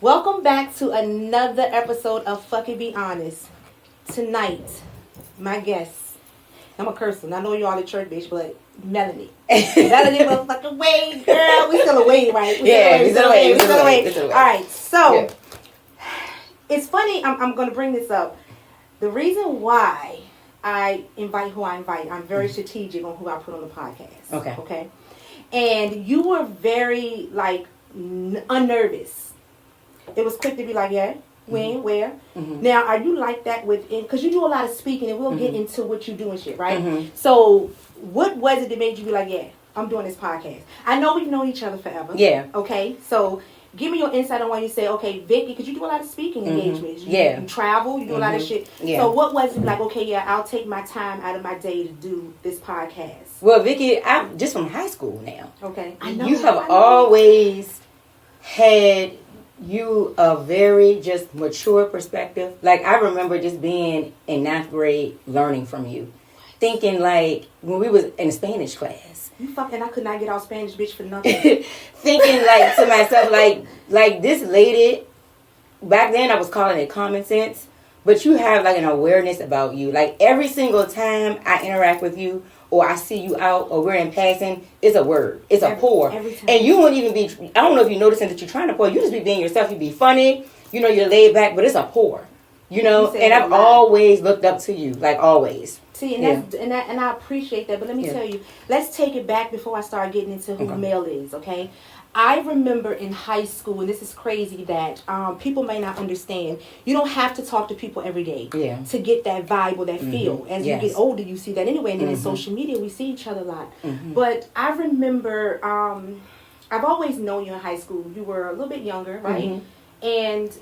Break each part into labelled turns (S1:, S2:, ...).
S1: Welcome back to another episode of Fck It Be Honest. Tonight, my guest, I'm a curse. I know you all a church bitch, but Melanie. Melanie motherfucking Wade, girl. We still away, right? We still away. All right, so it's funny. I'm going to bring this up. The reason why I invite who I invite, I'm very strategic on who I put on the podcast. Okay. And you were very, unnervous. It was quick to be like, yeah, when, where. Mm-hmm. Now, are you like that within, because you do a lot of speaking, and we'll get into what you do and shit, right? Mm-hmm. So, what was it that made you be like, yeah, I'm doing this podcast? I know we've known each other forever. Yeah. Okay, so give me your insight on why you say, okay, Vicki, because you do a lot of speaking engagements. You travel, you do a lot of shit. Yeah. So, what was it like, okay, yeah, I'll take my time out of my day to do this podcast?
S2: Well, Vicki, I'm just from high school now.
S1: Okay.
S2: I know. You have always had a very just mature perspective. Like, I remember just being in 9th grade learning from you. Thinking, like, when we was in Spanish class.
S1: You fucking, I could not get out Spanish, bitch, for nothing.
S2: Thinking, like, to myself, like this lady, back then I was calling it common sense, but you have, like, an awareness about you. Like, every single time I interact with you, or I see you out, or we're in passing, it's a word. It's a pour. And you won't even be, I don't know if you're noticing that you're trying to pour. You just be being yourself. You be funny. You know, you're laid back, but it's a pour. You know, and I've always looked up to you, like always.
S1: See, and I appreciate that. But let me tell you, let's take it back before I start getting into who Mel is, okay? I remember in high school, and this is crazy that people may not understand, you don't have to talk to people every day to get that vibe or that feel. As you get older, you see that anyway. And then in social media, we see each other a lot. But I remember, I've always known you in high school. You were a little bit younger, right? And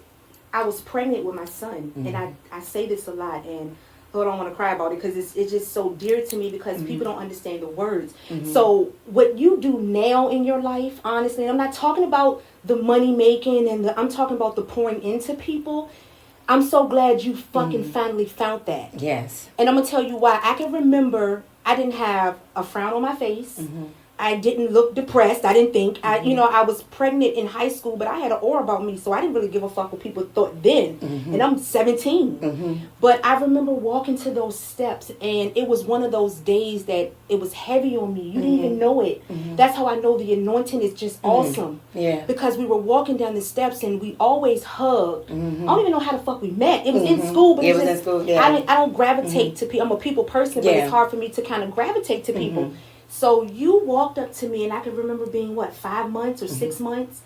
S1: I was pregnant with my son. And I say this a lot, and I don't want to cry about it because it's just so dear to me because people don't understand the words. So what you do now in your life, honestly, I'm not talking about the money making and I'm talking about the pouring into people. I'm so glad you fucking finally found that.
S2: Yes.
S1: And I'm going to tell you why. I can remember I didn't have a frown on my face. I didn't look depressed. I didn't think. I was pregnant in high school, but I had an aura about me, so I didn't really give a fuck what people thought then. And I'm 17. But I remember walking to those steps, and it was one of those days that it was heavy on me. You didn't even know it. That's how I know the anointing is just awesome. Yeah. Because we were walking down the steps, and we always hugged. I don't even know how the fuck we met. It was in school, but in school. Yeah. I don't gravitate to people. I'm a people person, but it's hard for me to kind of gravitate to people. So you walked up to me, and I can remember being, 5 months or 6 months?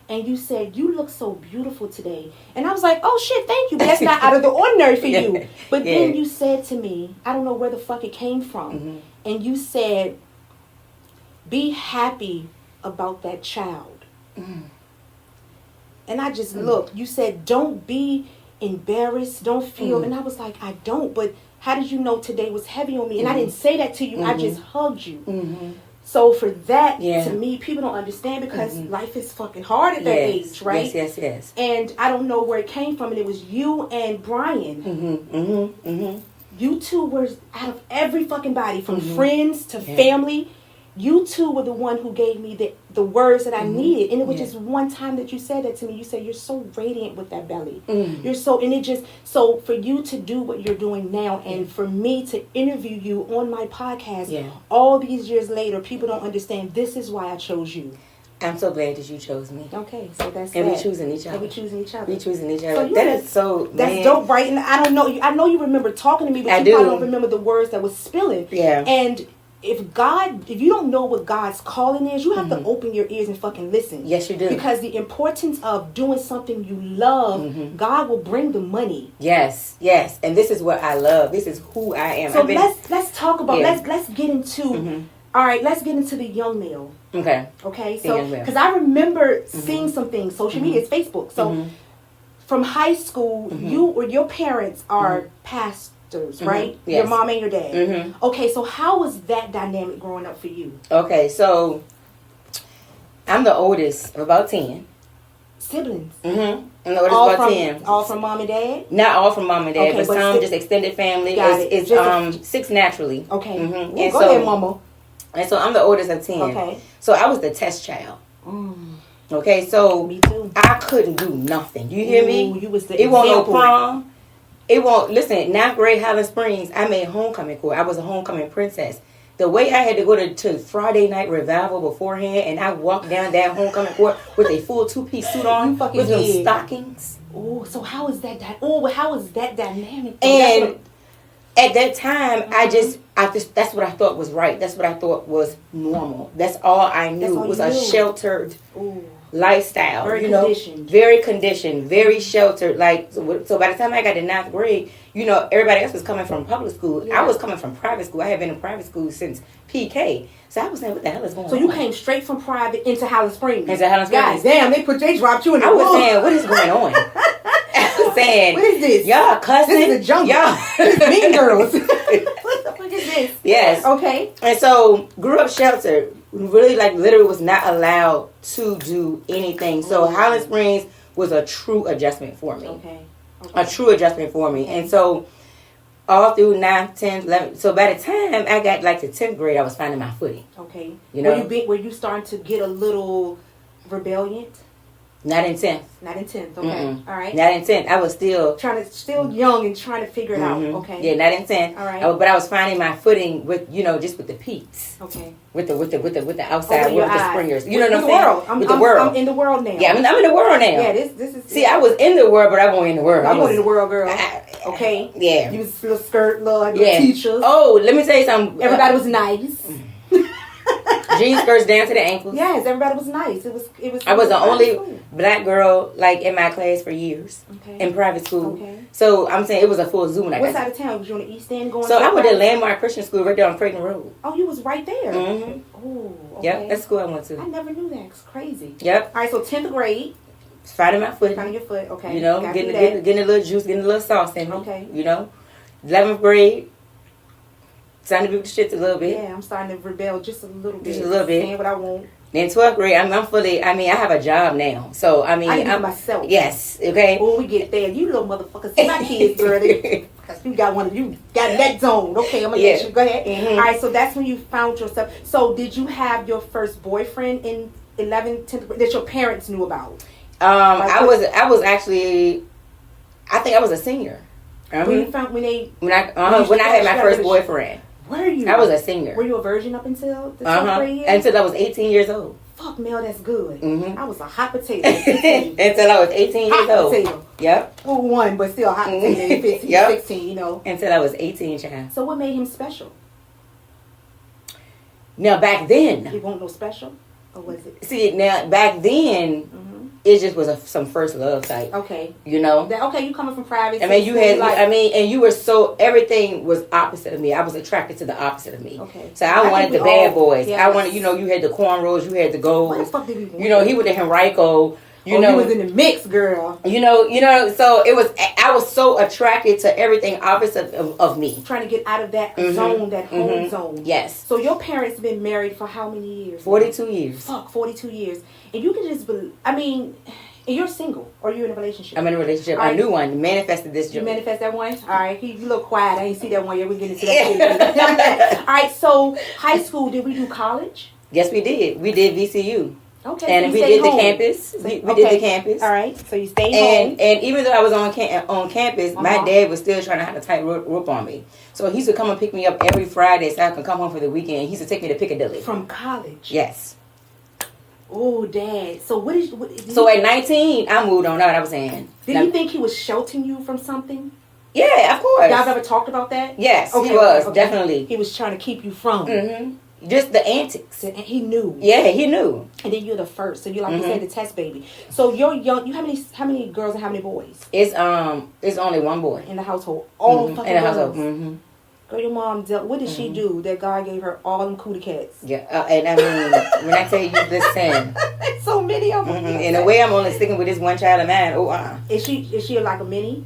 S1: And you said, you look so beautiful today. And I was like, oh, shit, thank you. But that's not out of the ordinary for you. But then you said to me, I don't know where the fuck it came from. And you said, be happy about that child. And I just looked. You said, don't be embarrassed. Don't feel. And I was like, I don't. But how did you know today was heavy on me? And I didn't say that to you. I just hugged you. So for that, to me, people don't understand because life is fucking hard at that age, right?
S2: Yes.
S1: And I don't know where it came from. And it was you and Brian. You two were out of every fucking body, from friends to family. You two were the one who gave me the words that I needed. And it was just one time that you said that to me. You said, you're so radiant with that belly. You're so, and it just, so for you to do what you're doing now and for me to interview you on my podcast all these years later, people don't understand. This is why I chose you.
S2: I'm so glad that you chose me.
S1: Okay, so that's
S2: and we're choosing each other.
S1: And we're choosing each other.
S2: We're choosing each other. So that is so.
S1: That's dope, right? And I don't know. I know you remember talking to me, but you probably don't remember the words that was spilling. Yeah. And if you don't know what God's calling is, you have to open your ears and fucking listen.
S2: Yes, you do.
S1: Because the importance of doing something you love, God will bring the money.
S2: Yes. And this is what I love. This is who I am.
S1: So let's talk about let's get into all right. Let's get into the young male. Okay. So because I remember seeing some things. Social media is Facebook. So from high school, you or your parents are pastors. Right? Yes. Your mom and your dad. Okay, so how was that dynamic growing up for you?
S2: Okay, so I'm the oldest of about 10.
S1: Siblings?
S2: I'm the oldest of about 10.
S1: All from mom and dad?
S2: Not all from mom and dad, but some just extended family. It's 6 naturally.
S1: Okay. Well, go ahead, mama.
S2: And so I'm the oldest of 10. Okay. So I was the test child. Okay, so
S1: Me too.
S2: I couldn't do nothing. You hear me?
S1: You was the
S2: it won't no
S1: example.
S2: prom. It won't. Listen, 9th grade Highland Springs, I made homecoming court. I was a homecoming princess. The way I had to go to Friday night revival beforehand, and I walked down that homecoming court with a full 2-piece suit on, with them stockings.
S1: Oh, so how is that? How is that dynamic?
S2: And at that time, I just that's what I thought was right. That's what I thought was normal. That's all I knew. It was a sheltered lifestyle.
S1: Very conditioned.
S2: Very conditioned, very sheltered. Like so by the time I got to 9th grade, everybody else was coming from public school.
S1: Yeah.
S2: I was coming from private school. I had been in private school since PK. So I was saying, what the hell is going on?
S1: So you came straight from private into Highland Springs.
S2: Into Highland Springs.
S1: Guys, damn, they dropped you in the
S2: I was saying, what is going on? I was saying,
S1: what is this?
S2: Y'all cussing.
S1: This is a jungle.
S2: Y'all
S1: Mean Girls. What the fuck is this?
S2: Yes.
S1: Okay.
S2: And so grew up sheltered. Really, literally was not allowed to do anything. So Highland Springs was a true adjustment for me.
S1: Okay.
S2: A true adjustment for me. And so all through 9th, 10th, 11th. So by the time I got to 10th grade, I was finding my footing.
S1: Okay.
S2: You know?
S1: Were you starting to get a little rebellious?
S2: Not in 10th.
S1: Not in 10th. Okay.
S2: Mm-mm.
S1: All right.
S2: Not in 10th. I was still
S1: young and trying to figure it out. Okay.
S2: Yeah, not in 10th.
S1: All right.
S2: But I was finding my footing with just with the peaks.
S1: Okay.
S2: With the outside with the springers. You know what I'm saying?
S1: World.
S2: With the world.
S1: I'm in the world now.
S2: Yeah, I'm in the world now.
S1: Yeah, this is.
S2: See, I was in the world, but I wasn't in the world.
S1: I was in the world, girl. Okay.
S2: Yeah.
S1: You was little skirt, little teachers.
S2: Oh, let me tell you something.
S1: Everybody was nice.
S2: Jean skirts down to the ankles.
S1: Yes, everybody was nice. It was.
S2: I was the only black girl in my class for years in private school.
S1: Okay.
S2: So I'm saying it was a full Zoom.
S1: What side of town was you on the East End going?
S2: So I went to Landmark Christian School right there on Creighton Road.
S1: Oh, you was right there.
S2: Mm-hmm.
S1: Oh, okay.
S2: Yep, that's the school I went to.
S1: I never knew that. It's crazy.
S2: Yep.
S1: All right, so 10th grade.
S2: Finding my foot.
S1: Finding your foot. Okay.
S2: Getting a little juice, getting a little sauce in me.
S1: Okay.
S2: 11th grade. Starting to be with the shits a little bit.
S1: Yeah, I'm starting to rebel just a little bit.
S2: Just a little bit.
S1: Saying what I want.
S2: Then 12th grade, I'm fully, I have a job now. So,
S1: I am myself.
S2: Yes, okay.
S1: When we get there, you little motherfuckers, see my kids, girl. Because you got that zone. Okay, I'm going to let you. Go ahead.
S2: Mm-hmm.
S1: All right, so that's when you found yourself. So did you have your first boyfriend in 11th, 10th grade that your parents knew about?
S2: I was actually, I think I was a senior.
S1: When you found, when I
S2: had my first boyfriend.
S1: Were you?
S2: I was a senior.
S1: Were you a virgin up until the 12th grade year?
S2: Until I was 18 years old.
S1: Fuck, Mel, that's good.
S2: Mm-hmm.
S1: I was a hot potato.
S2: Until I was 18 years
S1: hot
S2: old.
S1: Potato.
S2: Yep.
S1: Well, one, but still a hot potato. 15,
S2: yep.
S1: 16,
S2: Until I was 18, child.
S1: So what made him special?
S2: Now, back then.
S1: He won't no special? Or was it?
S2: See, now, back then, it just was some first love type.
S1: Okay.
S2: Okay,
S1: you coming from private.
S2: I mean, and you were everything was opposite of me. I was attracted to the opposite of me.
S1: Okay.
S2: So I wanted the bad boys.
S1: Yes.
S2: I wanted, you had the cornrows, you had the gold.
S1: What the fuck did he want?
S2: He was the Henrico.
S1: He was in the mix, girl.
S2: So I was so attracted to everything opposite of me.
S1: Trying to get out of that zone, that home zone.
S2: Yes.
S1: So your parents been married for how many years?
S2: 42 years.
S1: Fuck, 42 years. And you can just believe, and you're single or you're in a relationship?
S2: I'm in a relationship. I knew one. Manifested this job.
S1: You manifest that one? All right. You look quiet. I ain't see that one yet. We're getting into that. All right. So high school, did we do college?
S2: Yes, we did. We did VCU.
S1: Okay.
S2: And we did the campus. We did the campus.
S1: All right. So you stayed home.
S2: And even though I was on campus, my dad was still trying to have a tight rope on me. So he used to come and pick me up every Friday so I could come home for the weekend. He used to take me to Piccadilly.
S1: From college?
S2: Yes.
S1: Oh, Dad. So
S2: So at 19, I moved on. That's what I was saying.
S1: Did you think he was sheltering you from something?
S2: Yeah, of course.
S1: Y'all ever talked about that?
S2: Yes, he was.
S1: Okay.
S2: Definitely.
S1: He was trying to keep you from.
S2: Mm-hmm. Just the antics.
S1: And he knew.
S2: Yeah, he knew.
S1: And then you're the first. So you're like you said, the test baby. So you're young. You how many girls and how many boys?
S2: It's only one boy.
S1: In the household. All fucking
S2: in the
S1: girls.
S2: household. Mm-hmm.
S1: Girl, your mom what did she do that God gave her all them cootie cats?
S2: Yeah, and I mean, when I tell you, listen.
S1: So many of them.
S2: In a way, I'm only sticking with this one child of mine.
S1: Is she like a mini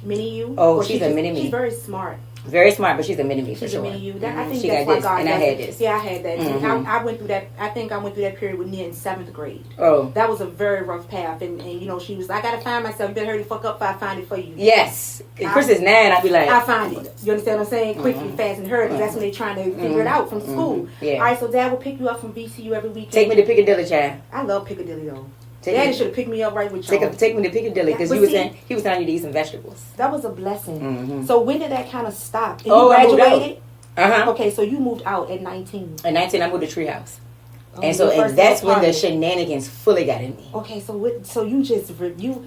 S1: you?
S2: Oh, she's a mini me.
S1: She's very smart.
S2: Very smart, but she's a mini me for
S1: She's
S2: sure.
S1: a mini you. That, I think
S2: She
S1: that's
S2: got
S1: why
S2: this,
S1: God
S2: and I
S1: does
S2: had
S1: it.
S2: this.
S1: Yeah, I had that.
S2: Mhm.
S1: I went through that. I think I went through that period with Nia in 7th grade.
S2: Oh.
S1: That was a very rough path, and you know, she was. I gotta find myself. You better hurry the fuck up if I find it for you.
S2: Yes. If Chris is 9, I'd be like,
S1: I find it. You understand what I'm saying? Quickly, fast, and hurry. That's when they're trying to figure it out from school.
S2: Yeah.
S1: All right, so Dad will pick you up from VCU every weekend.
S2: Take me to Piccadilly, child.
S1: I love Piccadilly though.
S2: Take
S1: Daddy
S2: me-
S1: should have picked me up right with y'all.
S2: Take me to Piccadilly because
S1: But
S2: he was
S1: see-
S2: saying he was telling you to eat some vegetables.
S1: That was a blessing.
S2: Mhm.
S1: So when did that kind of stop? And
S2: Oh, I
S1: you
S2: moved out.
S1: graduated?
S2: Uh-huh.
S1: Okay, so you moved out at 19.
S2: At 19, I moved to Treehouse.
S1: Oh,
S2: And so
S1: your
S2: and
S1: first
S2: that's when the
S1: apartment.
S2: shenanigans fully got in me.
S1: Okay, so what? So you just you.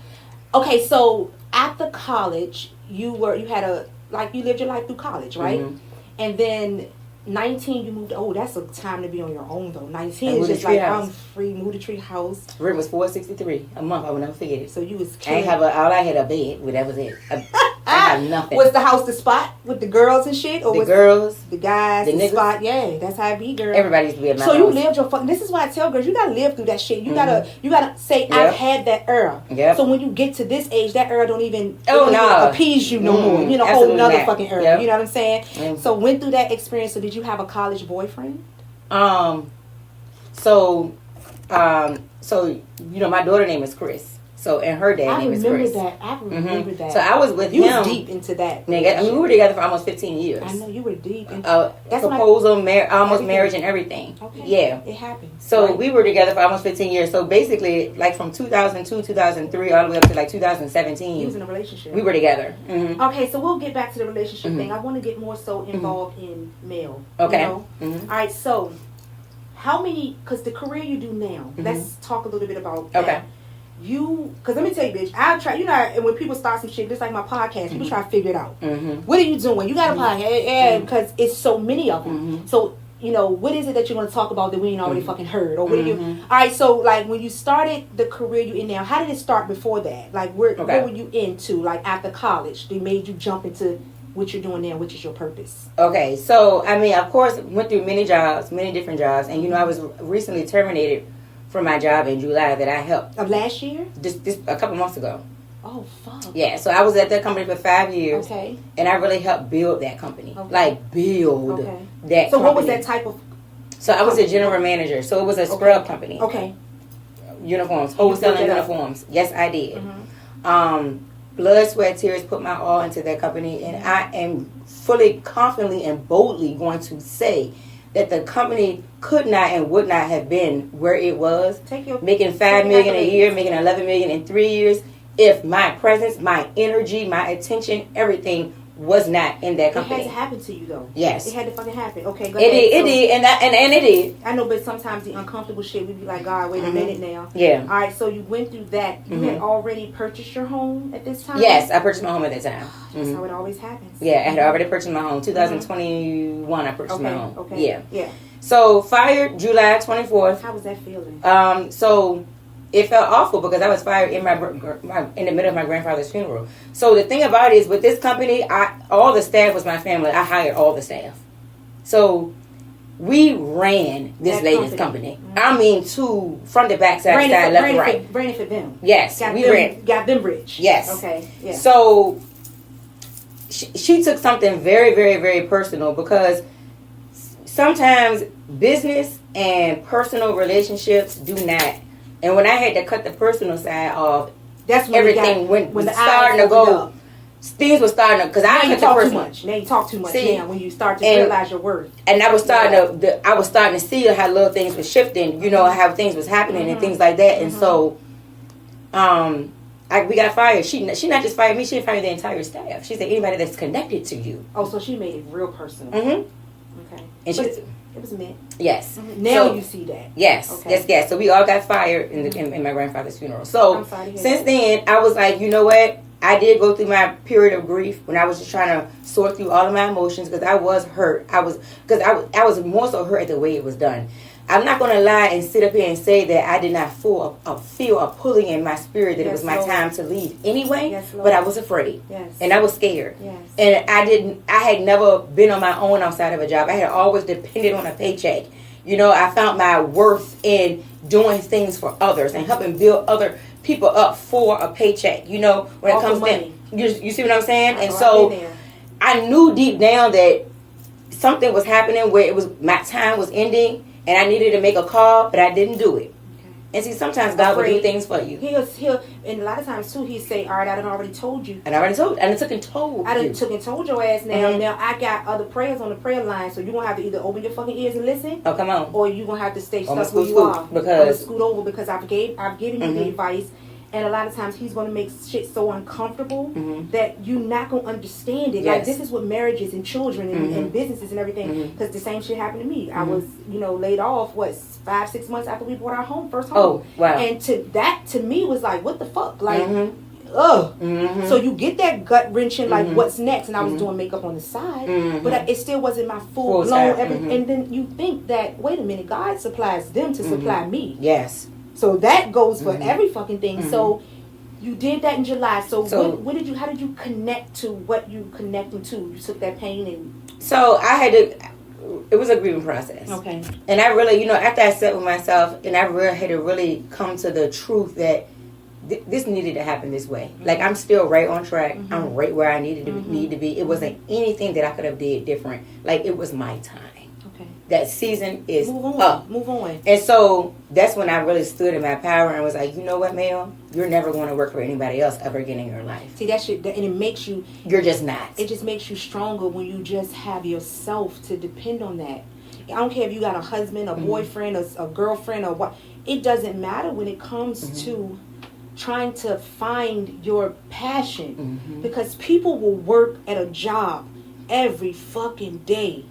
S1: Okay, so after college, you had a you lived your life through college, right?
S2: Mhm.
S1: And then 19, you moved. Oh, that's a time to be on your own though. 19
S2: I
S1: is
S2: moved to
S1: just like
S2: Treehouse.
S1: I'm free. Move to Tree House.
S2: Rent was $463 a month. I will never forget it.
S1: So you was
S2: I
S1: killing.
S2: ain't have all I had a bed, but that was it. I had nothing.
S1: Was the house the spot with the girls and shit, or
S2: the
S1: was
S2: girls,
S1: the guys
S2: the
S1: the
S2: niggas?
S1: spot? Yeah, that's how it be, girl.
S2: everybody used to be at my
S1: So
S2: house.
S1: you lived your fucking. This is why I tell girls you gotta live through that shit. You gotta say
S2: Yep.
S1: I've had that era.
S2: Yep.
S1: So when you get to this age, that era don't even
S2: no.
S1: appease you no
S2: Mm,
S1: more. You know, whole
S2: absolutely
S1: nother
S2: not.
S1: fucking era.
S2: Yep.
S1: You know what I'm saying?
S2: Mm.
S1: So went through that experience. So did you have a college boyfriend?
S2: So you know, my daughter name is Chris. So and her dad
S1: I
S2: name is
S1: remember
S2: Chris.
S1: that. I remember that.
S2: So I was with
S1: you
S2: him.
S1: was deep into that.
S2: Nigga, I mean, we were together for almost 15 years.
S1: I know you were deep. Into That's when
S2: proposal, almost
S1: everything.
S2: marriage and everything.
S1: Okay.
S2: Yeah.
S1: It happened.
S2: So
S1: right?
S2: we were together for almost 15 years. So basically, like from 2002, 2003, all the way up to like 2017,
S1: You was in a relationship.
S2: we were together. Mm-hmm.
S1: Okay, so we'll get back to the relationship
S2: Mhm.
S1: thing. I want to get more so involved in male.
S2: Okay.
S1: You know?
S2: Mhm.
S1: All right, so how many, because the career you do now, let's talk a little bit about that.
S2: Okay.
S1: Because let me tell you, bitch, I try, you know, and when people start some shit, just like my podcast, people try to figure it out.
S2: Mm-hmm.
S1: What are you doing? You got a podcast, yeah, because it's so many of them.
S2: Mhm.
S1: So, you know, what is it that you're going to talk about that we ain't already fucking heard? Or what are you,
S2: Mhm.
S1: all right, so like when you started the career you in now, how did it start before that? Like what were you into, like after college? They made you jump into what you're doing now, which is your purpose.
S2: Okay, so I mean, of course, went through many jobs, many different jobs, and you know, I was recently terminated from my job in July that I helped
S1: Of last year?
S2: this a couple months ago.
S1: Oh, fuck.
S2: Yeah, so I was at that company for 5 years,
S1: Okay.
S2: and I really helped build that company,
S1: Okay.
S2: like build
S1: Okay.
S2: that.
S1: So what was
S2: company.
S1: that type of?
S2: So I was a general manager. So it was a scrub company.
S1: Okay.
S2: Uniforms,
S1: You built
S2: wholesaling
S1: it up.
S2: uniforms. Yes, I did.
S1: Mhm.
S2: Blood, sweat, tears, put my all into that company, and I am fully, confidently, and boldly going to say that the company could not and would not have been where it was, making $5 million a year, making $11 million in 3 years, if my presence, my energy, my attention, everything was not in that company.
S1: It had to happen to you though.
S2: Yes.
S1: It had to fucking happen. Okay, go
S2: It
S1: ahead.
S2: did,
S1: So,
S2: it did, and it did.
S1: I know, but sometimes the uncomfortable shit, we be like, God, wait a minute now.
S2: Yeah.
S1: All right, so you went through that. You had already purchased your home at this time?
S2: Yes, I purchased my home at that time.
S1: That's how it always happens.
S2: Yeah, I had already purchased my home. 2021, I purchased my home.
S1: Okay.
S2: Yeah.
S1: Yeah.
S2: So, fired July 24th.
S1: How was that feeling?
S2: So it felt awful because I was fired in in the middle of my grandfather's funeral. So the thing about it is, with this company, all the staff was my family. I hired all the staff. So we ran this
S1: That
S2: lady's company.
S1: Mm-hmm.
S2: I mean, front to back, side, left to right.
S1: Ran it for them.
S2: Yes,
S1: Got them rich.
S2: Yes.
S1: Okay. Yeah.
S2: So she took something very, very, very personal because sometimes business and personal relationships do not. And when I had to cut the personal side off,
S1: that's when
S2: everything
S1: when the
S2: starting
S1: eyes
S2: to go.
S1: opened up.
S2: Things were starting to, because I
S1: Now you
S2: cut the
S1: talk too
S2: personal.
S1: much. Now you talk too much.
S2: See,
S1: now when you start to realize your worth.
S2: And I was starting I was starting to see how little things were shifting. You know, how things was happening and things like that. And so, we got fired. She not just fired me. She fired the entire staff. She said anybody that's connected to you.
S1: Oh, so she made it real personal.
S2: Mm-hmm.
S1: Okay.
S2: And
S1: it was meant.
S2: Yes.
S1: Now
S2: So,
S1: you see that.
S2: Yes.
S1: Okay.
S2: Yes. So we all got fired in my grandfather's funeral. So
S1: I'm sorry to hear
S2: since
S1: that.
S2: then, I was like, you know what? I did go through my period of grief when I was just trying to sort through all of my emotions because I was hurt. I was more so hurt at the way it was done. I'm not going to lie and sit up here and say that I did not feel a pulling in my spirit that it was my time to leave anyway.
S1: Yes, Lord.
S2: But I was afraid.
S1: Yes.
S2: And I was scared.
S1: Yes.
S2: And I had never been on my own outside of a job. I had always depended on a paycheck. You know, I found my worth in doing things for others and helping build other people up for a paycheck. You know, when it comes to, you see what I'm saying? And so I knew deep down that something was happening where it was my time was ending and I needed to make a call, but I didn't do it. And see, sometimes God will do things for you.
S1: He'll, and a lot of times too, He say, "All right, I done already told you."
S2: And I already told, and I took and told.
S1: I done took and told your ass now. Mm-hmm. Now I got other prayers on the prayer line, so you're gonna have to either open your fucking ears and listen.
S2: Oh, come on.
S1: Or you're gonna have to stay stuck where you are.
S2: Because
S1: scoot over because I've given you the advice. And a lot of times He's going to make shit so uncomfortable that you're not going to understand it. Yes. Like, this is what marriages and children and businesses and everything. Because the same shit happened to me. I was, laid off, 5-6 months after we bought our first home.
S2: Oh, wow.
S1: And to me, was like, what the fuck? Like, ugh. So you get that gut wrenching, like, what's next? And I was doing makeup on the side. But it still wasn't my full blown. And then you think that, wait a minute, God supplies them to supply me.
S2: Yes.
S1: So that goes for every fucking thing. So you did that in July. So how did you connect to what you connecting to? You took that pain and...
S2: So I had to, it was a grieving process.
S1: Okay.
S2: And I really, after I sat with myself and I really had to really come to the truth that this needed to happen this way. Like, I'm still right on track. I'm right where I need to be. It wasn't anything that I could have did different. Like, it was my time. That season is up.
S1: Move on.
S2: And so that's when I really stood in my power and was like, you know what, Mel? You're never going to work for anybody else ever again in your life.
S1: See, that shit, and it makes you...
S2: You're just not.
S1: It just makes you stronger when you just have yourself to depend on that. I don't care if you got a husband, a boyfriend, a girlfriend, or what. It doesn't matter when it comes to trying to find your passion. Because people will work at a job every fucking day.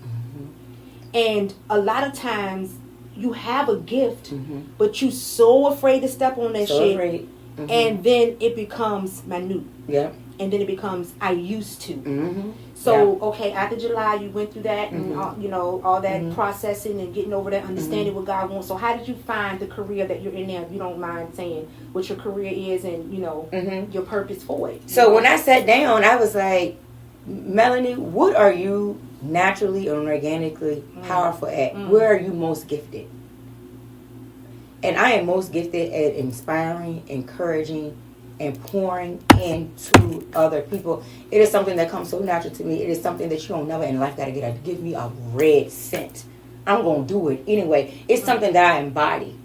S1: And a lot of times you have a gift, but you so afraid to step on that shit. And then it becomes minute.
S2: Yeah.
S1: And then it becomes I used to. So, okay, after July, you went through that and, all that processing and getting over that, understanding what God wants. So how did you find the career that you're in now, if you don't mind saying what your career is and, your purpose for it?
S2: So when I sat down, I was like, Melanie, what are you naturally and organically powerful at? Where are you most gifted? And I am most gifted at inspiring, encouraging, and pouring into other people. It is something that comes so natural to me. It is something that you don't never in life gotta give me a red cent. I'm gonna do it anyway. It's something that I embody.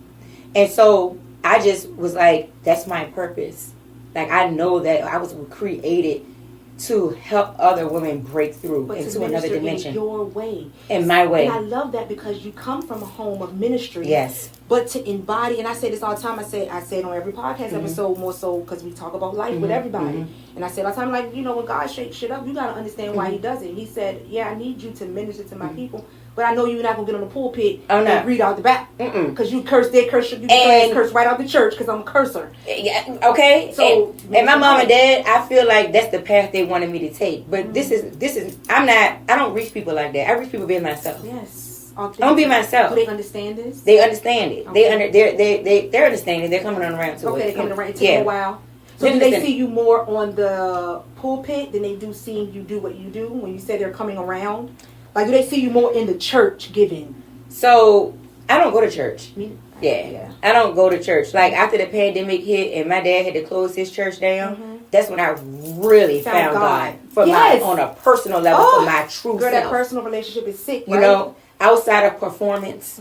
S2: And so I just was like, that's my purpose. Like, I know that I was created to help other women break through into another dimension.
S1: In your way.
S2: In my way.
S1: And I love that because you come from a home of ministry.
S2: Yes.
S1: But to embody, and I say this all the time, I say it on every podcast episode, more so because we talk about life with everybody. And I say all the time, like, when God shakes shit up, you got to understand why He does it. He said, yeah, I need you to minister to my people. But I know you're not going to get on the pulpit and read out the back. Because you curse, they curse, you curse right out the church because I'm a cursor.
S2: Yeah, okay. So, and my mom and dad, I feel like that's the path they wanted me to take. But this is, I don't reach people like that. I reach people being myself.
S1: Yes.
S2: I don't be myself.
S1: Do they understand this?
S2: They understand it.
S1: Okay.
S2: They're understanding. They're coming around to it.
S1: Okay, they're coming around. It takes a while. So do they see you more on the pulpit than they do seeing you do what you do when you say they're coming around? Like, do they see you more in the church giving?
S2: So, I don't go to church.
S1: Yeah.
S2: I don't go to church. Like, after the pandemic hit and my dad had to close his church down, that's when I really found God. On a personal level, for my true self.
S1: That personal relationship is sick,
S2: right? Outside of performance,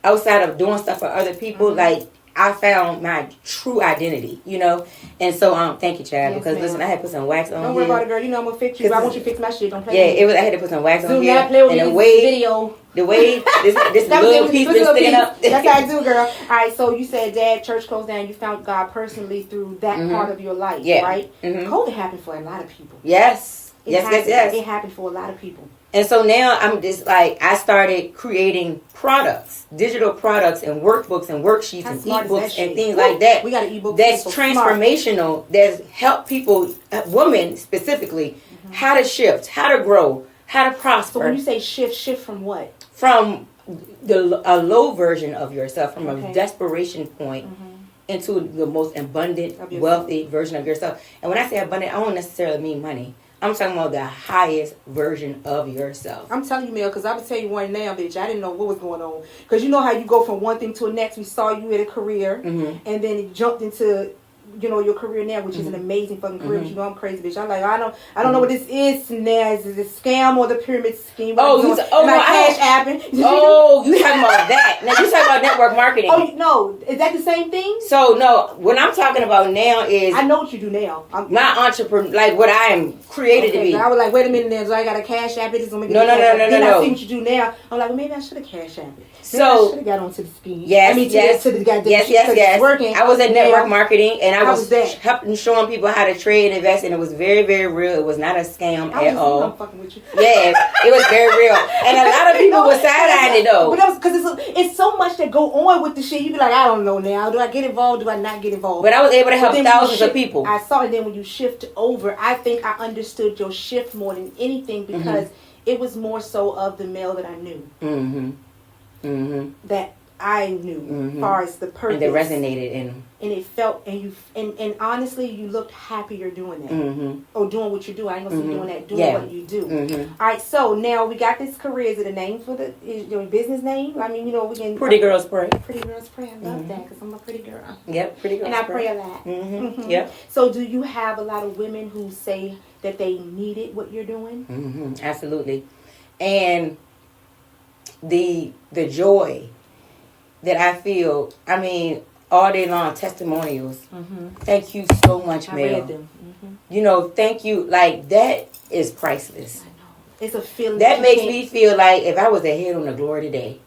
S2: outside of doing stuff for other people, like, I found my true identity, And so, thank you, Chad, because listen, I had to put some wax on.
S1: Don't worry about it, girl. I'm gonna fix you. I want you to fix my shit. Don't play.
S2: Yeah, I had to put some wax on here.
S1: Play with and the wave, this
S2: little piece been sticking up.
S1: That's how I do, girl. All right, so you said, Dad, church closed down. You found God personally through that part of your life, right? COVID happened for a lot of people.
S2: Yes.
S1: Yes. It happened for a lot of people.
S2: And so now I'm just like, I started creating products, digital products and workbooks and worksheets and ebooks and things like that.
S1: We got an ebook
S2: that's transformational, that's help people, women specifically, how to shift, how to grow, how to prosper.
S1: So when you say shift from what?
S2: From a low version of yourself, from a desperation point into the most abundant, wealthy version of yourself. And when I say abundant, I don't necessarily mean money. I'm talking about the highest version of yourself.
S1: I'm telling you, Mel, because I'm going to tell you one now, bitch. I didn't know what was going on. Because you know how you go from one thing to the next. We saw you in a career, and then it jumped into you know, your career now, which is an amazing fucking career. But you know, I'm crazy, bitch. I'm like, I don't know what this is now. Is it a scam or the pyramid scheme? Cash apping.
S2: You talking about that? Now you talking about network marketing?
S1: Oh no, is that the same thing?
S2: So no, what I'm talking about now is
S1: I know what you do now.
S2: my entrepreneur, like what I am created to be.
S1: I was like, wait a minute, now, so I got a cash app. It's gonna make
S2: no.
S1: Then I see what you do now. I'm like, well, maybe I should have cash app it. So I should have got onto the scheme.
S2: Yes.
S1: To the goddamn
S2: Yes.
S1: Working.
S2: I was at network marketing, and I was
S1: helping
S2: showing people how to trade and invest, and it was very, very real. It was not a scam at all.
S1: I'm fucking with you.
S2: Yeah, it was very real, and a lot of people were side-eyeing it though.
S1: But that was because it's so much that go on with the shit. You be like, I don't know now. Do I get involved? Do I not get involved?
S2: But I was able to help thousands of people.
S1: I saw it. Then when you shift over, I think I understood your shift more than anything because it was more so of the male that I knew. That I knew, as far as the purpose.
S2: And it resonated in them.
S1: And it felt, and honestly, you looked happier doing that. Or doing what you do. I ain't gonna say doing that, doing what you do. All right, so now we got this career. Is it a name for your business name? I mean, you know, we can.
S2: Pretty Girls Pray.
S1: Pretty Girls Pray. I love that because I'm a pretty girl.
S2: Yep, Pretty Girls
S1: Pray. And I
S2: pray
S1: a lot.
S2: Yep.
S1: So do you have a lot of women who say that they needed what you're doing?
S2: Absolutely. And the joy that I feel, I mean, all day long testimonials. Thank you so much, Mel.
S1: I read them.
S2: You know, thank you. Like, that is priceless.
S1: I know. It's a feeling.
S2: That makes me feel like if I was ahead on the glory today,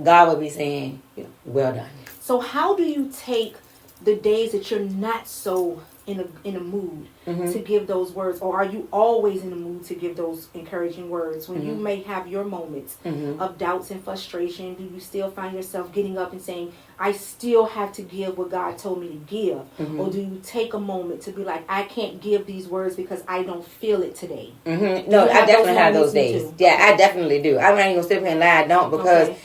S2: God would be saying, well done.
S1: So how do you take the days that you're not so in a mood to give those words, or are you always in the mood to give those encouraging words when you may have your moments of doubts and frustration? Do you still find yourself getting up and saying, I still have to give what God told me to give? Or do you take a moment to be like, I can't give these words because I don't feel it today?
S2: No, I definitely have those days. Yeah, I definitely do. I'm not even gonna sit here and lie, I don't, because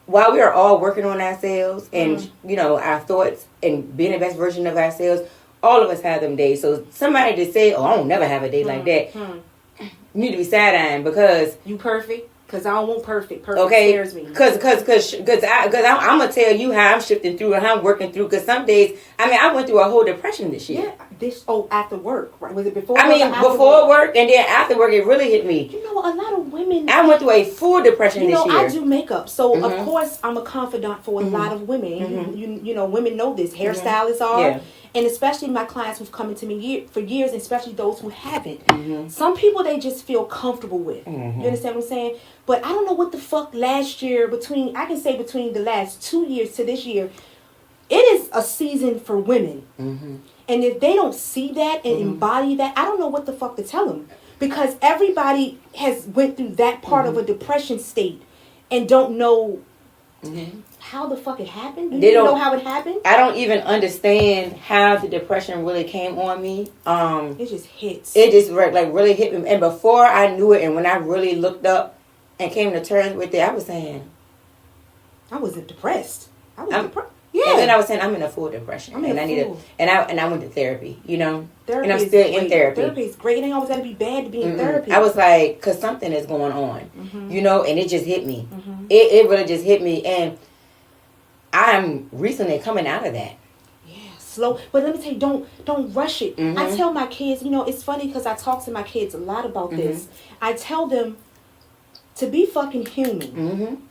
S2: while we are all working on ourselves and, you know, our thoughts and being the best version of ourselves, all of us have them days. So somebody to say, oh, I don't never have a day like that, you need to be side-eyeing because...
S1: You perfect? Because I don't want perfect. Perfect scares me.
S2: Because I'm going to tell you how I'm shifting through and how I'm working through. Because some days, I mean, I went through a whole depression this year.
S1: Yeah. After work, right? Was it before?
S2: I mean, before work and then after work, it really hit me.
S1: You know, a lot of women.
S2: I went through a full depression this year.
S1: I do makeup, so of course I'm a confidant for a lot of women. You know, women know this. Hairstylists are, and especially my clients who've come into me for years, and especially those who haven't. Some people they just feel comfortable with. You understand what I'm saying? But I don't know what the fuck last year between the last 2 years to this year, it is a season for women. And if they don't see that and embody that, I don't know what the fuck to tell them. Because everybody has went through that part of a depression state and don't know how the fuck it happened. Do you know how it happened?
S2: I don't even understand how the depression really came on me.
S1: It just hits.
S2: It just like really hit me. And before I knew it, and when I really looked up and came to terms with it, I was saying,
S1: I wasn't depressed. I was depressed.
S2: Yeah. And then I was saying I'm in a full depression. And I went to therapy, you know.
S1: Therapy
S2: and I'm still in therapy.
S1: Therapy is great. It ain't always got to be bad to be in therapy.
S2: I was like, because something is going on, you know, and it just hit me. It really just hit me. And I'm recently coming out of that.
S1: Yeah, slow. But let me tell you, don't rush it. I tell my kids, you know, it's funny because I talk to my kids a lot about this. I tell them to be fucking human.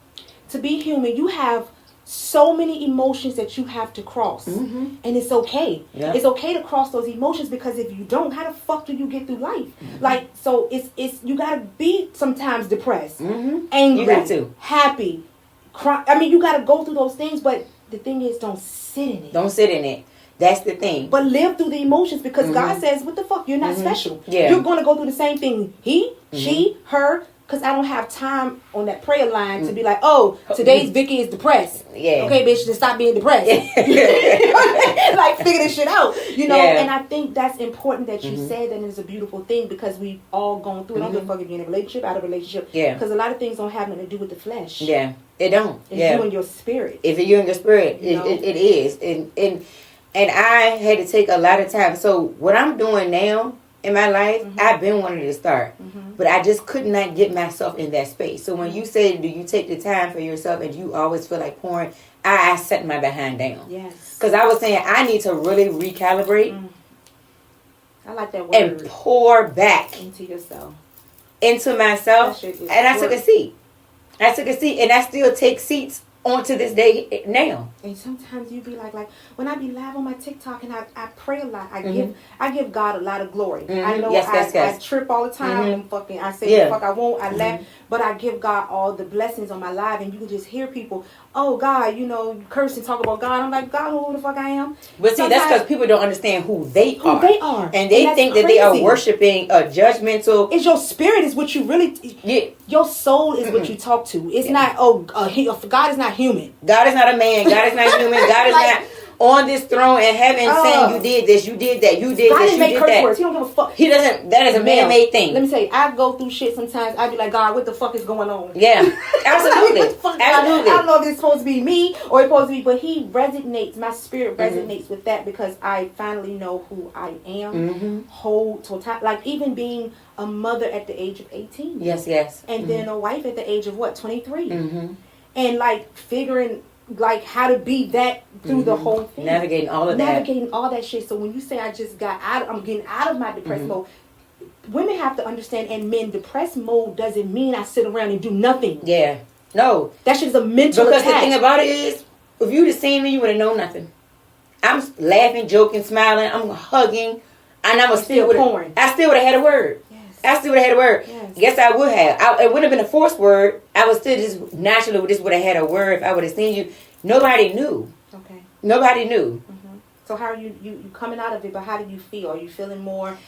S1: To be human, you have so many emotions that you have to cross, and it's okay. It's okay to cross those emotions, because if you don't, how the fuck do you get through life? Like, so it's you gotta be sometimes depressed, angry,
S2: you got to,
S1: happy, cry. I mean, you gotta go through those things, but the thing is, don't sit in it.
S2: Don't sit in it. That's the thing.
S1: But live through the emotions, because God says, what the fuck, you're not special. You're gonna go through the same thing. He, she, her. Because I don't have time on that prayer line to be like, oh, today's Vicki is depressed. Okay, bitch, just stop being depressed. Like, figure this shit out. You know, and I think that's important that you said that, and it's a beautiful thing, because we've all gone through it. I don't give a fuck if you're in a relationship, out of a relationship. Because a lot of things don't have nothing to do with the flesh.
S2: It don't.
S1: It's you and your spirit.
S2: If you're in your spirit, it is. And I had to take a lot of time. So what I'm doing now in my life, I've been wanting to start. But I just could not get myself in that space. So when you say, do you take the time for yourself and you always feel like pouring, I set my behind down.
S1: Yes.
S2: Because I was saying I need to really recalibrate.
S1: I like that word.
S2: And pour back
S1: into yourself.
S2: Into myself. And I took a seat. And I still take seats onto this day now.
S1: And sometimes you be like when I be live on my TikTok and I pray a lot, I give God a lot of glory. I know I trip all the time. I say the fuck I won't. I laugh, but I give God all the blessings on my life, and you can just hear people, oh God, you curse and talk about God. I'm like, God, who the fuck I am?
S2: But see, that's because people don't understand who they are. And they think
S1: crazy.
S2: that they are worshiping a judgmental.
S1: It's your spirit is what you really. Your soul is what you talk to. It's not. God is not human.
S2: God is not a man. God is not human. God is not on this throne in heaven saying you did this, you did that, you did
S1: God
S2: this,
S1: didn't make curse
S2: that.
S1: words. He don't give a fuck.
S2: He doesn't. That is a man-made thing.
S1: Let me tell you, I go through shit sometimes. I be like, God, what the fuck is going on?
S2: Yeah, absolutely.
S1: Absolutely. I don't know if it's supposed to be me or it's supposed to be, but he resonates. My spirit resonates with that because I finally know who I am. Whole total, like even being a mother at the age of 18.
S2: Yes.
S1: And then a wife at the age of what, 23. And like figuring like how to be that through the whole thing.
S2: Navigating all
S1: that shit. So when you say I just got out, I'm getting out of my depressed mode. Women have to understand, and men, depressed mode doesn't mean I sit around and do nothing.
S2: Yeah. No.
S1: That shit is a mental attack.
S2: Because the thing about it is, if you'd have seen me, you would have known nothing. I'm laughing, joking, smiling, I'm hugging, and I'm still pouring. I still would have had a word. I still would have had a word. Yes, I would have. It wouldn't have been a forced word. I would still just naturally just would have had a word if I would have seen you. Nobody knew. Okay. Nobody knew.
S1: So how are you coming out of it? But how do you feel? Are you feeling more?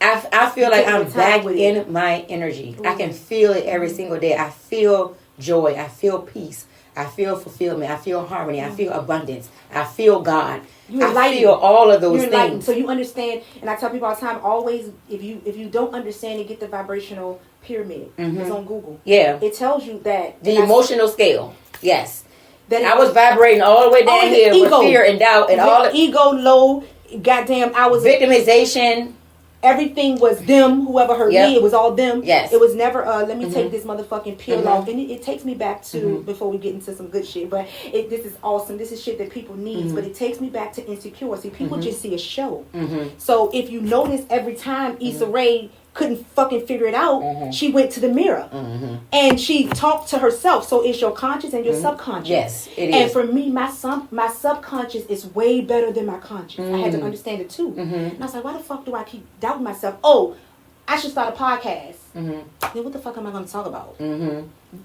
S2: I feel like I'm back in my energy. I can feel it every single day. I feel joy. I feel peace. I feel fulfillment. I feel harmony. I feel abundance. I feel God. I feel all of those things.
S1: So you understand, and I tell people all the time, always, if you don't understand it, get the vibrational pyramid. It's on Google.
S2: Yeah.
S1: It tells you that.
S2: The emotional scale. Yes. That I was vibrating all the way down here with fear and doubt and all.
S1: Ego low. Goddamn, I was.
S2: Victimization.
S1: Everything was them. Whoever hurt me, it was all them.
S2: Yes.
S1: It was never, let me take this motherfucking pill off. And it takes me back to, before we get into some good shit, but this is awesome. This is shit that people need. But it takes me back to insecurity. People just see a show. So if you notice every time Issa Rae couldn't fucking figure it out, she went to the mirror. And she talked to herself. So it's your conscious and your subconscious.
S2: Yes, it is.
S1: And for me, my subconscious is way better than my conscious. I had to understand it too. And I was like, why the fuck do I keep doubting myself? Oh, I should start a podcast. Then what the fuck am I going to talk about?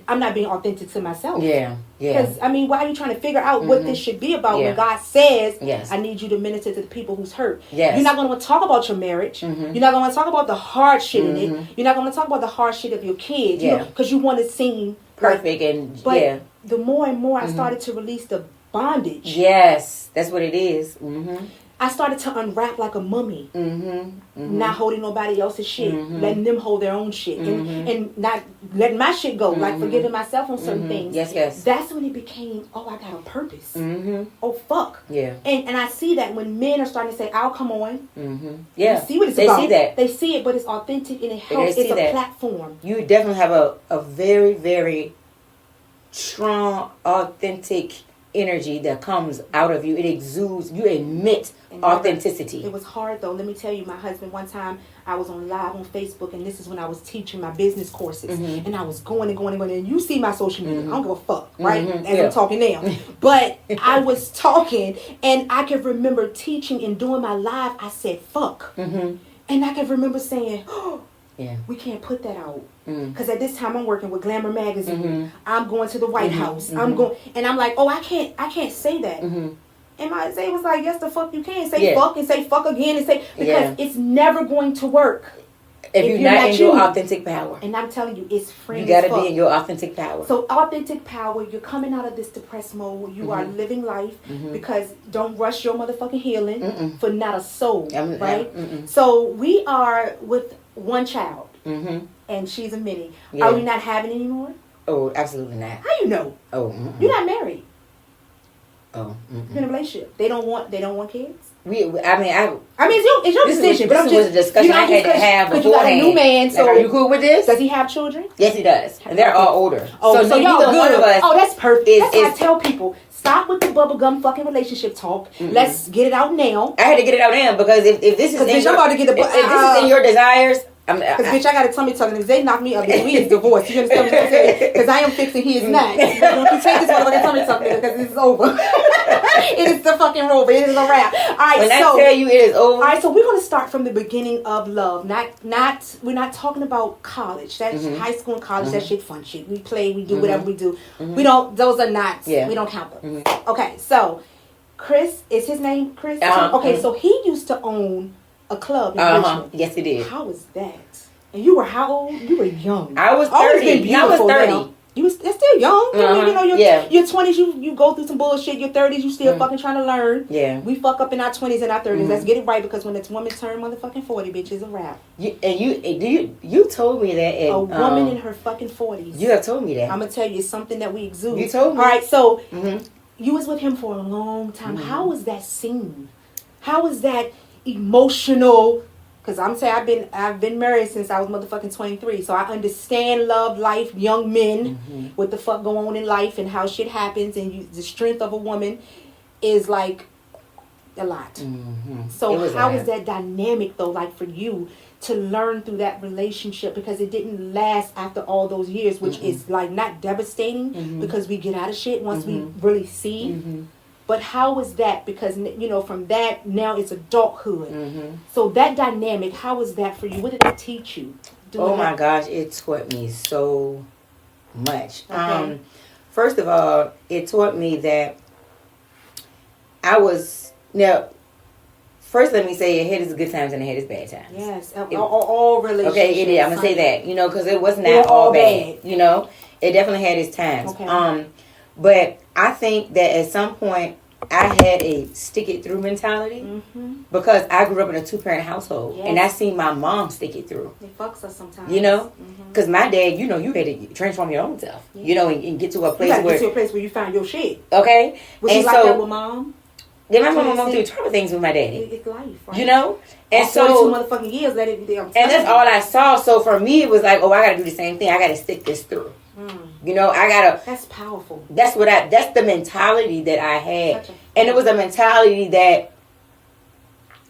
S1: I'm not being authentic to myself.
S2: Yeah.
S1: Because, I mean, why are you trying to figure out what this should be about when God says, I need you to minister to the people who's hurt? You're not going to talk about your marriage. You're not going to talk about the hard shit in it. You're not going to talk about the hard shit of your kids. Because you want to seem
S2: perfect.
S1: But the more and more I started to release the bondage.
S2: Yes, that's what it is.
S1: I started to unwrap like a mummy. Not holding nobody else's shit. Letting them hold their own shit. And not letting my shit go. Like forgiving myself on certain things.
S2: Yes.
S1: That's when it became, oh, I got a purpose. Oh, fuck.
S2: Yeah.
S1: And I see that when men are starting to say, I'll come on.
S2: Yeah.
S1: You see what it's about. They see that. They see it, but it's authentic and it helps. It's a platform.
S2: You definitely have a very, very strong, authentic energy that comes out of you. It exudes. You emit authenticity.
S1: It was hard though. Let me tell you, my husband, one time I was on live on Facebook, and this is when I was teaching my business courses, and I was going and you see my social media. I don't give a fuck, right? As I'm talking now. But I was talking, and I can remember teaching and doing my live. I said fuck, and I can remember saying, oh, we can't put that out. Because at this time I'm working with Glamour Magazine. I'm going to the White House. I'm going, and I'm like, oh, I can't say that. And my Zay was like, yes, the fuck you can. Say fuck and say fuck again and say, because it's never going to work.
S2: If you're not in your authentic power.
S1: And I'm telling you, it's free.
S2: You got to be in your authentic power.
S1: So authentic power, you're coming out of this depressed mode. You are living life because don't rush your motherfucking healing for not a soul, right? So we are with one child. And she's a mini. Are we not having anymore?
S2: Oh, absolutely not.
S1: How you know?
S2: Oh,
S1: you're not married.
S2: Oh,
S1: you're in a relationship. They don't want kids.
S2: I mean,
S1: it's your decision. But I'm just
S2: was a discussion I had to have beforehand. You got a
S1: new man. So
S2: are you cool with this?
S1: Does he have children?
S2: Yes, he does. And they're all older.
S1: Oh, so y'all
S2: neither
S1: good.
S2: One of us.
S1: Oh, that's perfect. That's what I tell people. Stop with the bubblegum fucking relationship talk. Mm-mm. Let's get it out now.
S2: I had to get it out now because if this is
S1: bitch, I'm about to get the
S2: if this is in your desires,
S1: because bitch, I got a tummy tuck, and if they knock me up, then we is divorced. You understand what I'm saying? Because I am fixing, he is not. Don't you take this motherfucking tummy tuck, nigga, because this is over. It is the fucking over. It is a wrap. All right,
S2: when I tell you it is over. All
S1: right, so we're gonna start from the beginning of love. We're not talking about college. That's high school and college. That shit fun shit. We play. We do whatever we do. We don't. Those are not. Yeah. We don't count them. Okay, so Chris is his name. Chris. Okay, so he used to own a club in Richmond.
S2: Yes, it did.
S1: How was that? And you were how old? You were young.
S2: I was 30. I was 30.
S1: Now. That's still young. You know, your 20s, you go through some bullshit. Your 30s, you still fucking trying to learn. Yeah. We fuck up in our 20s and our 30s. Let's get it right, because when it's woman turn motherfucking 40, bitch, is a wrap.
S2: You told me that.
S1: A woman in her fucking 40s.
S2: You have told me that.
S1: I'm going to tell you, it's something that we exude.
S2: You told me.
S1: All right, so you was with him for a long time. How was that scene? How was that emotional? Because I'm saying I've been married since I was motherfucking 23. So I understand love, life, young men, what the fuck go on in life and how shit happens, and the strength of a woman is like a lot. So how is that dynamic though, like for you to learn through that relationship, because it didn't last after all those years, which is like not devastating because we get out of shit once we really see. But how was that? Because, you know, from that, now it's adulthood. So that dynamic, how was that for you? What did it teach you?
S2: Oh, my gosh. It taught me so much. Okay. First of all, it taught me that first let me say, ahead is good times and ahead is bad times.
S1: Yes. All relationships.
S2: Okay, it is. I'm going to say that, you know, because it was not all bad. You know, it definitely had its times. Okay. But I think that at some point I had a stick it through mentality because I grew up in a 2-parent household and I seen my mom stick it through.
S1: It fucks us sometimes.
S2: You know? Because my dad, you know, you had to transform your own self, you know, and get to a place
S1: where you found your shit.
S2: Okay?
S1: Was you like that with mom?
S2: Yeah, my mom went through terrible things with my daddy.
S1: It's life, right?
S2: You know? And
S1: so 42 motherfucking years that it
S2: and that's all I saw. So for me, it was like, oh, I got to do the same thing. I got to stick this through. You know, I gotta.
S1: That's powerful.
S2: That's the mentality that I had, and it was a mentality that,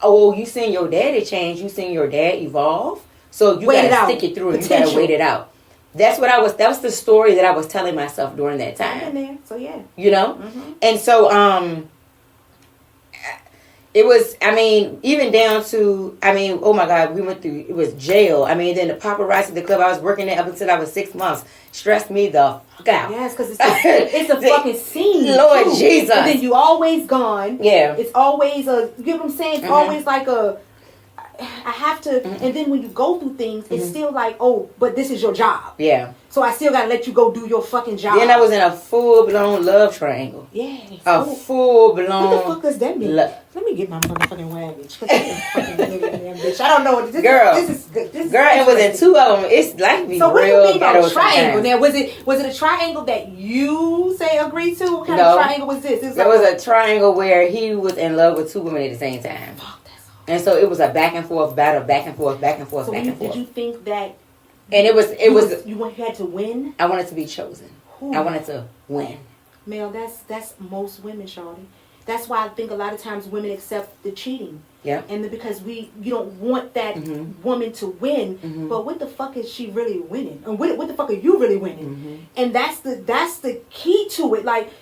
S2: oh, you seen your daddy change, you seen your dad evolve, so you gotta stick it through. And you gotta wait it out. That was the story that I was telling myself during that time.
S1: I've been there, so yeah.
S2: You know, and so it was, I mean, even down to, I mean, oh my God, we went through, it was jail. I mean, then the paparazzi at the club, I was working there up until I was 6 months. Stressed me the fuck out.
S1: Yes, because it's a fucking scene.
S2: Lord too. Jesus.
S1: And then you always gone.
S2: Yeah.
S1: It's always you get what I'm saying? It's always like I have to, and then when you go through things, it's still like, oh, but this is your job.
S2: Yeah.
S1: So I still gotta let you go do your fucking job.
S2: Then I was in a full-blown love triangle.
S1: Yeah.
S2: A full-blown.
S1: What the fuck does that mean? Let me get my motherfucking waggage. Bitch. I don't know what this
S2: girl.
S1: This is
S2: girl, it was in 2 of them. It's like me.
S1: So what do you mean by a triangle? Now, was it a triangle that you say agreed to? What kind of triangle was this?
S2: It was a triangle where he was in love with 2 women at the same time.
S1: Fuck, that's hard.
S2: And so it was a back and forth battle, back and forth, back and forth, back and forth.
S1: Did you think that?
S2: And it was.
S1: You had to win.
S2: I wanted to be chosen. Ooh. I wanted to win.
S1: Mel, that's most women, shawty. That's why I think a lot of times women accept the cheating.
S2: Yeah.
S1: And because you don't want that woman to win, but what the fuck is she really winning? And what the fuck are you really winning? And that's the key to it. Like,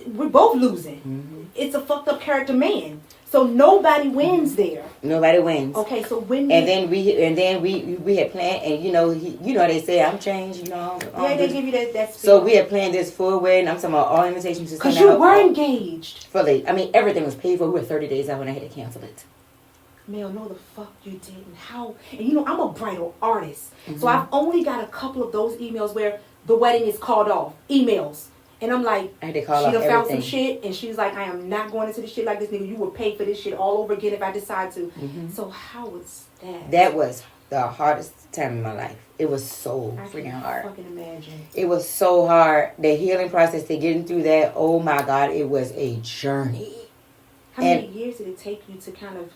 S1: we're both losing. It's a fucked up character man. So nobody wins there.
S2: Nobody wins.
S1: Okay, so when
S2: then we had planned, and you know they say I'm changed, you know.
S1: Yeah, they give you that.
S2: So we had planned this full wedding. I'm talking about all invitations to send out.
S1: Because you were engaged.
S2: Fully. I mean, everything was paid for. We were 30 days out when I had to cancel it.
S1: Mel, no the fuck you didn't. How? And you know, I'm a bridal artist. So I've only got a couple of those emails where the wedding is called off. Emails. And I'm like,
S2: I had to call
S1: she done found
S2: everything.
S1: some shit, and she's like, I am not going into this shit like this, nigga. You will pay for this shit all over again if I decide to. So how was that?
S2: That was the hardest time in my life. It was so freaking hard.
S1: I fucking imagine.
S2: It was so hard. The healing process to getting through that, oh my God, it was a journey.
S1: How many years did it take you to kind of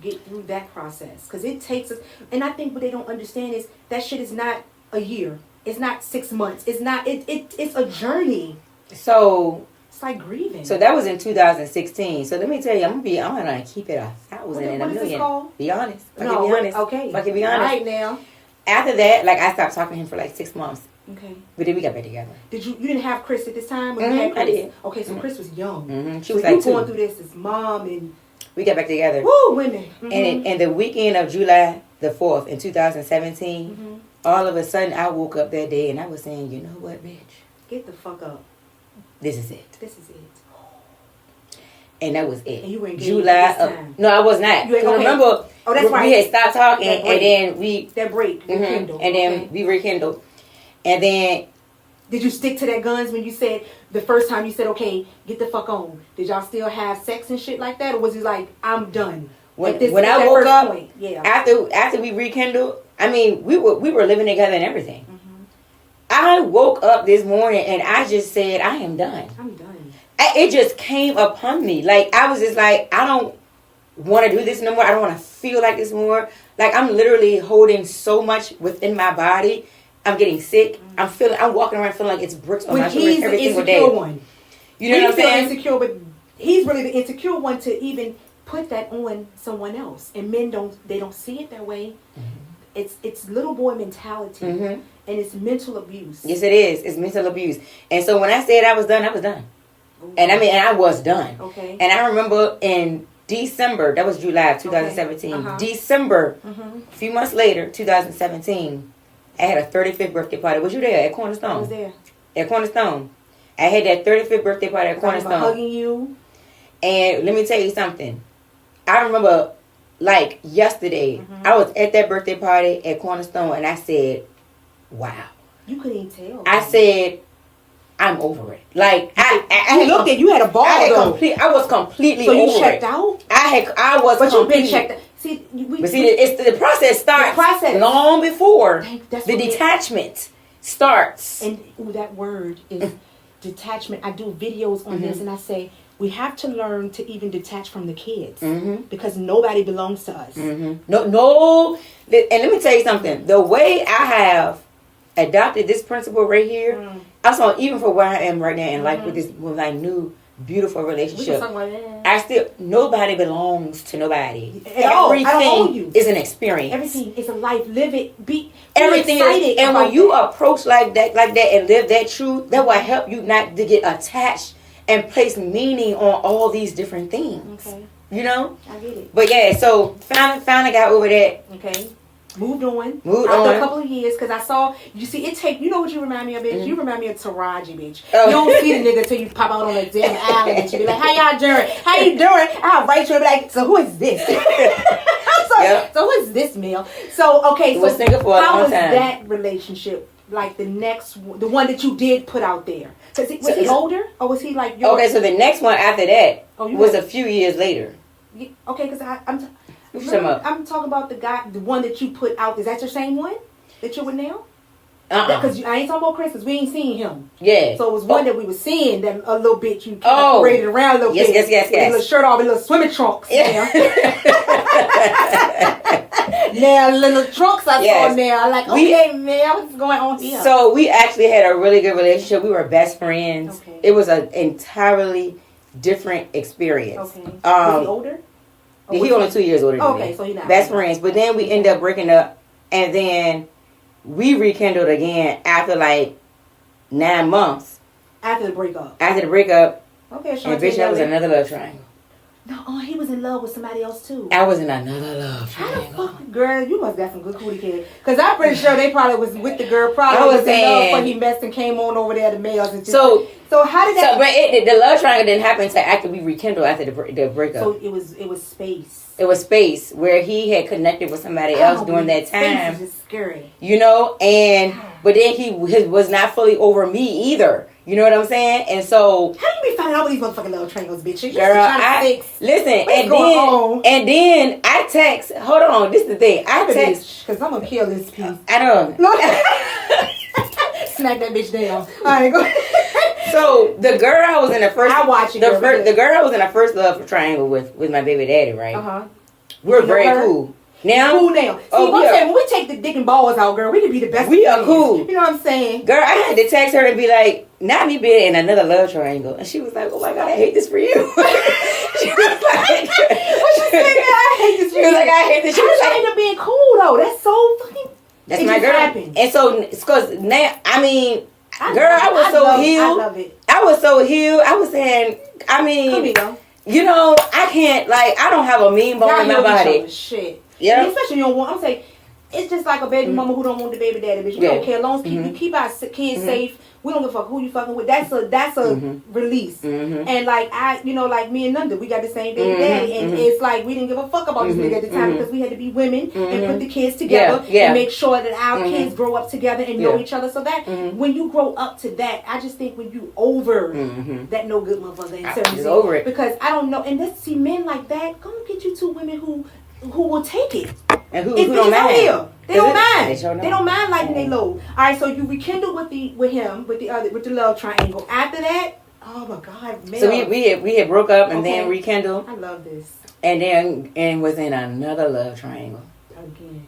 S1: get through that process? Because it takes us, and I think what they don't understand is that shit is not a year. It's not 6 months. It's not. It's a journey.
S2: So
S1: It's like grieving.
S2: So that was in 2016. So let me tell you, I'm gonna keep it 1,000 and a
S1: What is this
S2: million.
S1: called?
S2: Be honest. Fuck
S1: No,
S2: it, be honest.
S1: okay.
S2: Fuck it, be honest.
S1: All right now.
S2: After that, like I stopped talking to him for like 6 months.
S1: Okay.
S2: But then we got back together.
S1: You didn't have Chris at this time? When you had Chris?
S2: I did.
S1: Okay, so Chris was young.
S2: She
S1: so
S2: was like
S1: you
S2: 2.
S1: going through this as mom and...
S2: We got back together.
S1: Woo, women.
S2: And the weekend of July the 4th in 2017, all of a sudden I woke up that day and I was saying, you know what, bitch?
S1: Get the fuck up.
S2: This is it.
S1: This is it.
S2: And that was it.
S1: And you were engaged
S2: July
S1: at this time.
S2: No, I was not.
S1: Okay.
S2: Remember,
S1: that's right.
S2: We had stopped talking and then we...
S1: That break. Rekindled.
S2: And then we rekindled. And then...
S1: Did you stick to that guns when you said, the first time you said, okay, get the fuck on? Did y'all still have sex and shit like that? Or was it like, I'm done?
S2: When I woke up,
S1: point, yeah.
S2: after we rekindled, I mean, we were living together and everything. I woke up this morning and I just said, I am done.
S1: I'm done.
S2: It just came upon me. Like, I was just like, I don't want to do this no more. I don't want to feel like this more. Like, I'm literally holding so much within my body. I'm getting sick. I'm walking around feeling like it's bricks on my shoulders every single day.
S1: One.
S2: You know what I'm saying?
S1: Insecure, but he's really the insecure one to even put that on someone else. And men don't see it that way. It's little boy mentality. And it's mental abuse.
S2: Yes, it is. It's mental abuse. And so when I said I was done, I was done. Ooh. And I was done.
S1: Okay.
S2: And I remember in December, that was July of 2017. Okay. December, a few months later, 2017, I had a 35th birthday party. Was you there at Cornerstone?
S1: I was there.
S2: At Cornerstone. I had that 35th birthday party at Cornerstone.
S1: I remember hugging you.
S2: And let me tell you something. I remember, like, yesterday, I was at that birthday party at Cornerstone, and I said, wow.
S1: You couldn't even tell.
S2: I said, I'm over it. Like, I
S1: looked at you, had a ball,
S2: I was completely over it.
S1: So you checked out?
S2: I was
S1: but you've been checked out.
S2: It's the process starts long before the detachment starts.
S1: And that word is detachment. I do videos on this and I say we have to learn to even detach from the kids because nobody belongs to us.
S2: No. And let me tell you something. The way I have adopted this principle right here, also even for where I am right now in life with my new beautiful relationship, nobody belongs to nobody. Everything is an experience.
S1: Everything is a life. Live it. Be
S2: everything
S1: excited.
S2: And when you approach like that and live that truth, that will help you not to get attached and place meaning on all these different things. Okay. You know?
S1: I get it.
S2: But yeah, so finally got over that.
S1: Okay. Moved on.
S2: After
S1: a couple of years, because I saw, you know what you remind me of, bitch? You remind me of Taraji, bitch.
S2: Oh.
S1: You don't see the nigga till you pop out on a damn island and you be like, how y'all doing? How you doing? I'll write you and be like, so who is this? So who is this, Mel? So, okay, so how was that relationship? Like the one that you did put out there? Was he older? Or was he like yours?
S2: Okay, so the next one after that was a few years later.
S1: Okay, because I'm talking about the one that you put out. Is that your same one that you're with now? Because I ain't talking about Chris, because we ain't seen him. Yeah. So it was one that we were seeing that a little bit. You paraded around a little bit.
S2: Yes.
S1: With a little shirt off and little swimming trunks. Yeah. Now, little trunks I saw now. Like, okay, man, what's going on here?
S2: So we actually had a really good relationship. We were best friends. Okay. It was an entirely different experience.
S1: Okay. Was he older?
S2: He only 2 years older than me.
S1: Okay, so he's not
S2: best friends. But then we ended up breaking up, and then we rekindled again after like 9 months.
S1: After the breakup.
S2: Okay, and bitch, that was another love triangle.
S1: No, he was in love with somebody else too.
S2: I was in another love triangle.
S1: How the fuck, girl? You must have some good cootie kid. Because I'm pretty sure they probably was with the girl.
S2: I was
S1: in love when he messed and came on over there to males and
S2: so
S1: how did that?
S2: But the love triangle didn't happen until after we rekindled after the breakup.
S1: So it was space.
S2: It was space where he had connected with somebody else during that time.
S1: Space is just scary.
S2: You know, but then he was not fully over me either. You know what I'm saying? And so
S1: how do you be finding all these motherfucking love triangles, bitch?
S2: Girl, listen, and then I text. Hold on, this is the thing. I text
S1: because I'm gonna kill this piece.
S2: I know.
S1: Smack that bitch down. All right, go.
S2: So the girl I was in the first,
S1: the
S2: girl I was in the first love triangle with my baby daddy, right?
S1: Uh-huh.
S2: We're very cool. Now?
S1: Cool now. See, when we take the dick and balls out, girl, we can be the best.
S2: We are cool.
S1: You know what I'm saying?
S2: Girl, I had to text her and be like, not me being in another love triangle. And she was like, oh my God, I hate this for you. She was like,
S1: what you saying? I hate this for you.
S2: She was like, I hate this. She was like,
S1: end up being cool though. That's so fucking.
S2: That's my girl.
S1: Happened.
S2: And so, because now, I mean, I was so healed.
S1: I love it.
S2: I was so healed. I was saying, I mean, you know, I can't, like, I don't have a mean bone in my body.
S1: Shit.
S2: Yeah.
S1: Especially you don't want, I'm saying, it's just like a baby mama who don't want the baby daddy, bitch. We don't care. As long as you keep our kids safe, we don't give a fuck who you fucking with. That's a release. And like like me and Nanda, we got the same baby daddy, and it's like we didn't give a fuck about this nigga at the time because we had to be women and put the kids together and make sure that our kids grow up together and know each other. So that when you grow up to that, I just think when you over that no good motherfucker and certain
S2: over it
S1: because I don't know. And let's see men like that. Go get you two women who will take it.
S2: And who don't mind?
S1: They don't mind. They don't mind lighting their load. All right, so you rekindle with the love triangle. After that, oh my God, man.
S2: So we had broke up and then rekindled.
S1: I love this.
S2: And was in another love triangle
S1: again.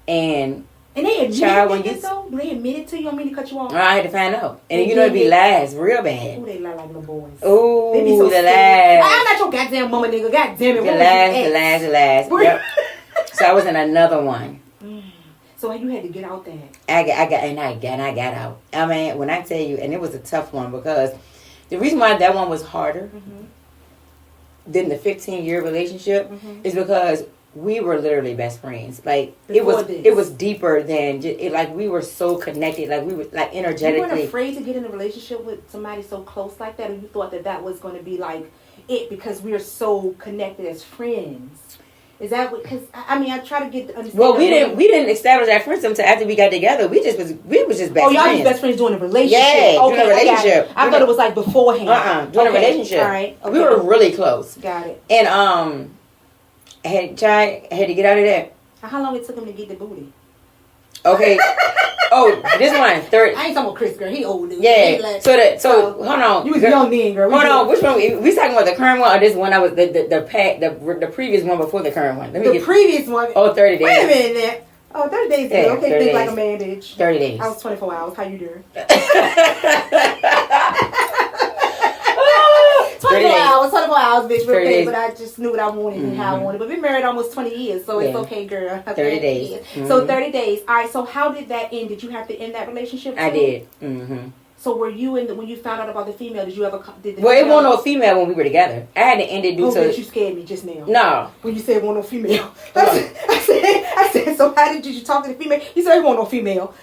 S2: And
S1: they admitted though. Do they admit it to you? I mean to cut you off.
S2: I had to find out. And you know it be lies real bad.
S1: Ooh, they lie like little boys.
S2: Ooh,
S1: they be so
S2: the lies.
S1: I'm not your goddamn mama, nigga. God damn it.
S2: The lies. Yep. So I was in another one.
S1: So you had to get out there.
S2: I got out. I mean, when I tell you, and it was a tough one because the reason why that one was harder than the 15-year relationship is because we were literally best friends. Like it was deeper than just, like we were so connected. Like we were like energetically.
S1: You weren't afraid to get in a relationship with somebody so close like that, or you thought that was going to be like it because we are so connected as friends. Is that what? Because I mean, I try to get understand.
S2: Well, we didn't establish our friendship until after we got together. We was just best friends.
S1: Oh, y'all just best friends doing a relationship.
S2: Yeah, doing a relationship.
S1: I thought it was like beforehand.
S2: Doing a relationship.
S1: All right,
S2: we were really close.
S1: Got it.
S2: And I had to get out of that.
S1: How long it took him to get the booty?
S2: Okay. Oh, this one, third.
S1: I ain't talking about Chris, girl. He old. Dude.
S2: Yeah. Like, so hold on.
S1: You was young then, girl.
S2: Hold on. Which one? We talking about the current one or this one? I was the previous one before the current one.
S1: Previous one.
S2: Oh, 30 days.
S1: Wait a minute. Oh, 30 days. Yeah, okay, think days. Like a man, bitch.
S2: 30 days.
S1: I was 24 hours. How you doing? 24 hours, bitch. Okay, but I just knew what I wanted and how I wanted. But we've been married almost 20 years, so it's okay, girl.
S2: 30 days.
S1: So 30 days. All right, so how did that end? Did you have to end that relationship too?
S2: I did.
S1: So were you when you found out about the female, did you ever...
S2: Well, it wasn't no female when we were together. I had to end it due to...
S1: Bitch, you scared me just now.
S2: No.
S1: When you said it wasn't no female. I said, so how did you talk to the female? You said it wasn't no female.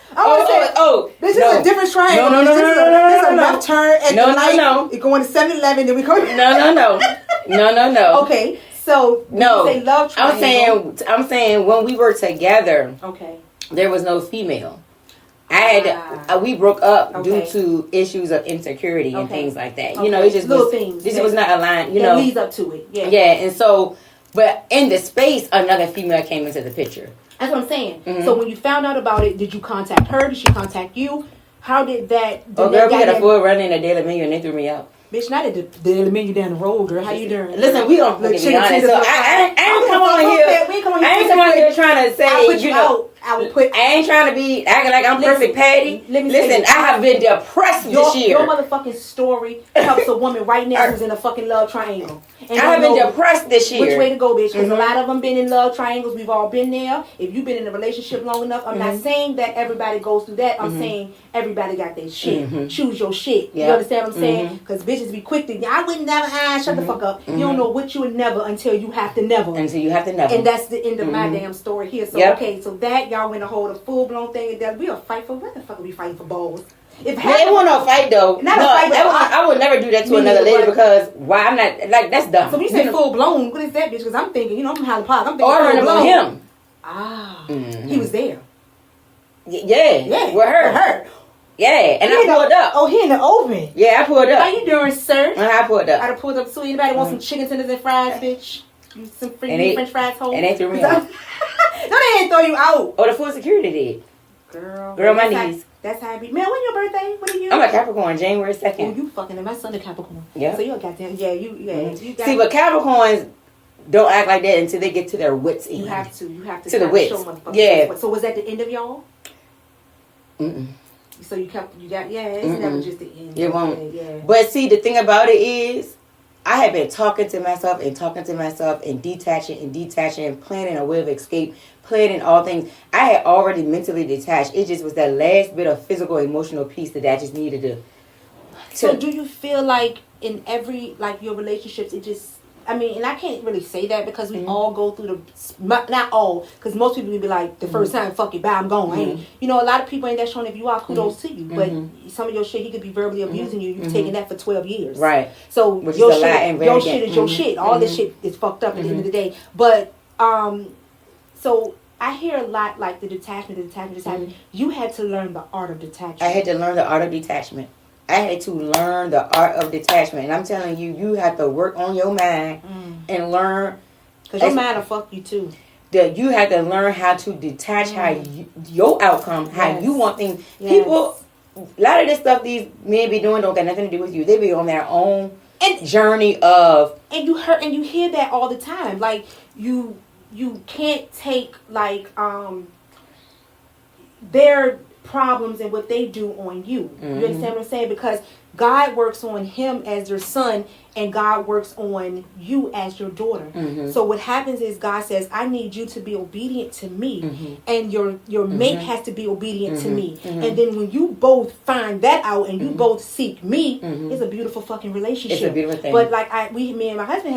S1: This is a different triangle.
S2: No.
S1: This is a left turn at the light.
S2: No.
S1: It going to 7-Eleven, then we go...
S2: No.
S1: Okay, so...
S2: No.
S1: You say love triangle.
S2: I'm saying when we were together...
S1: Okay.
S2: There was no female. We broke up due to issues of insecurity and things like that. You know, it just
S1: little things.
S2: This was not aligned. You
S1: that
S2: know,
S1: leads up to it. Yeah.
S2: Yeah, and so, but in the space, another female came into the picture.
S1: That's what I'm saying. So when you found out about it, did you contact her? Did she contact you? How did that?
S2: Girl, we had a full run in the daily menu and they threw me out.
S1: Bitch, not at the daily menu down the road, girl. How you doing?
S2: Listen, we gonna be honest. So I ain't come on here. I ain't come on here trying to say, you know. I ain't trying to be acting like I'm perfect, Patty. Listen, I have been depressed this year.
S1: Your motherfucking story helps a woman right now who's in a fucking love triangle.
S2: And I have been depressed this year.
S1: Which way to go, bitch? Because a lot of them been in love triangles. We've all been there. If you've been in a relationship long enough, I'm not saying that everybody goes through that. I'm saying everybody got their shit. Choose your shit. You understand what I'm saying? Because bitches be quick to, I would never, shut the fuck up. You don't know what you would never until you have to never. And that's the end of my damn story here. So, okay, so that y'all went to hold a full-blown thing and that we'll fight for, what the fuck are we fighting for balls?
S2: It wasn't no fight though. I would never do that to another lady because why? I'm not like that's dumb.
S1: So when you say full blown, what is that, bitch? Because I'm thinking, I'm from Highland Park. I'm thinking
S2: full blown.
S1: Him. He was there.
S2: Yeah, with her. Yeah, and I pulled up.
S1: Oh, he in the oven.
S2: Yeah, I pulled up.
S1: How you doing, sir?
S2: I pulled up.
S1: I done pulled up too. Anybody want some chicken tenders and fries, bitch? Some French fries home.
S2: And they threw me out.
S1: No, they didn't throw you out.
S2: Oh, the full security did.
S1: Girl,
S2: my knees.
S1: That's how it be. Man, when your birthday? What are you?
S2: I'm a Capricorn, January 2nd.
S1: Oh, you fucking, and my son a Capricorn.
S2: Yeah.
S1: So you're a goddamn, you got.
S2: See, but Capricorns, don't act like that until they get to their wits end.
S1: You have to
S2: to the wits.
S1: show motherfuckers.
S2: Yeah.
S1: So was that the end of y'all?
S2: Mm-mm.
S1: So it's never just the end.
S2: It won't.
S1: Yeah.
S2: But see, the thing about it is, I have been talking to myself and detaching and planning a way of escape, planning all things. I had already mentally detached. It just was that last bit of physical, emotional piece that I just needed to.
S1: So do you feel like in every, like, your relationships, it just, I mean, and I can't really say that because we all go through not all, because most people would be like, the first time, fuck it, bye, I'm gone. Ain't, you know, a lot of people ain't that showing if you are, kudos to you. But some of your shit, he could be verbally abusing you. You've taken that for 12 years.
S2: Right.
S1: So
S2: which
S1: your
S2: is
S1: shit, shit is your shit. All this shit is fucked up at the end of the day. But, so I hear a lot like the detachment. You had to learn the art of detachment.
S2: I had to learn the art of detachment. I had to learn the art of detachment. And I'm telling you, you have to work on your mind and learn.
S1: Because your mind will fuck you too.
S2: That you have to learn how to detach your outcome, how you want things. People, a lot of this stuff these men be doing don't got nothing to do with you. They be on their own journey of.
S1: And you hear that all the time. Like, you can't take, like, their problems and what they do on you. You understand what I'm saying? Because God works on him as your son, and God works on you as your daughter. So what happens is God says, I need you to be obedient to me, and your mate has to be obedient to me. And then when you both find that out and you both seek me, it's a beautiful fucking relationship.
S2: It's a beautiful thing.
S1: But like me and my husband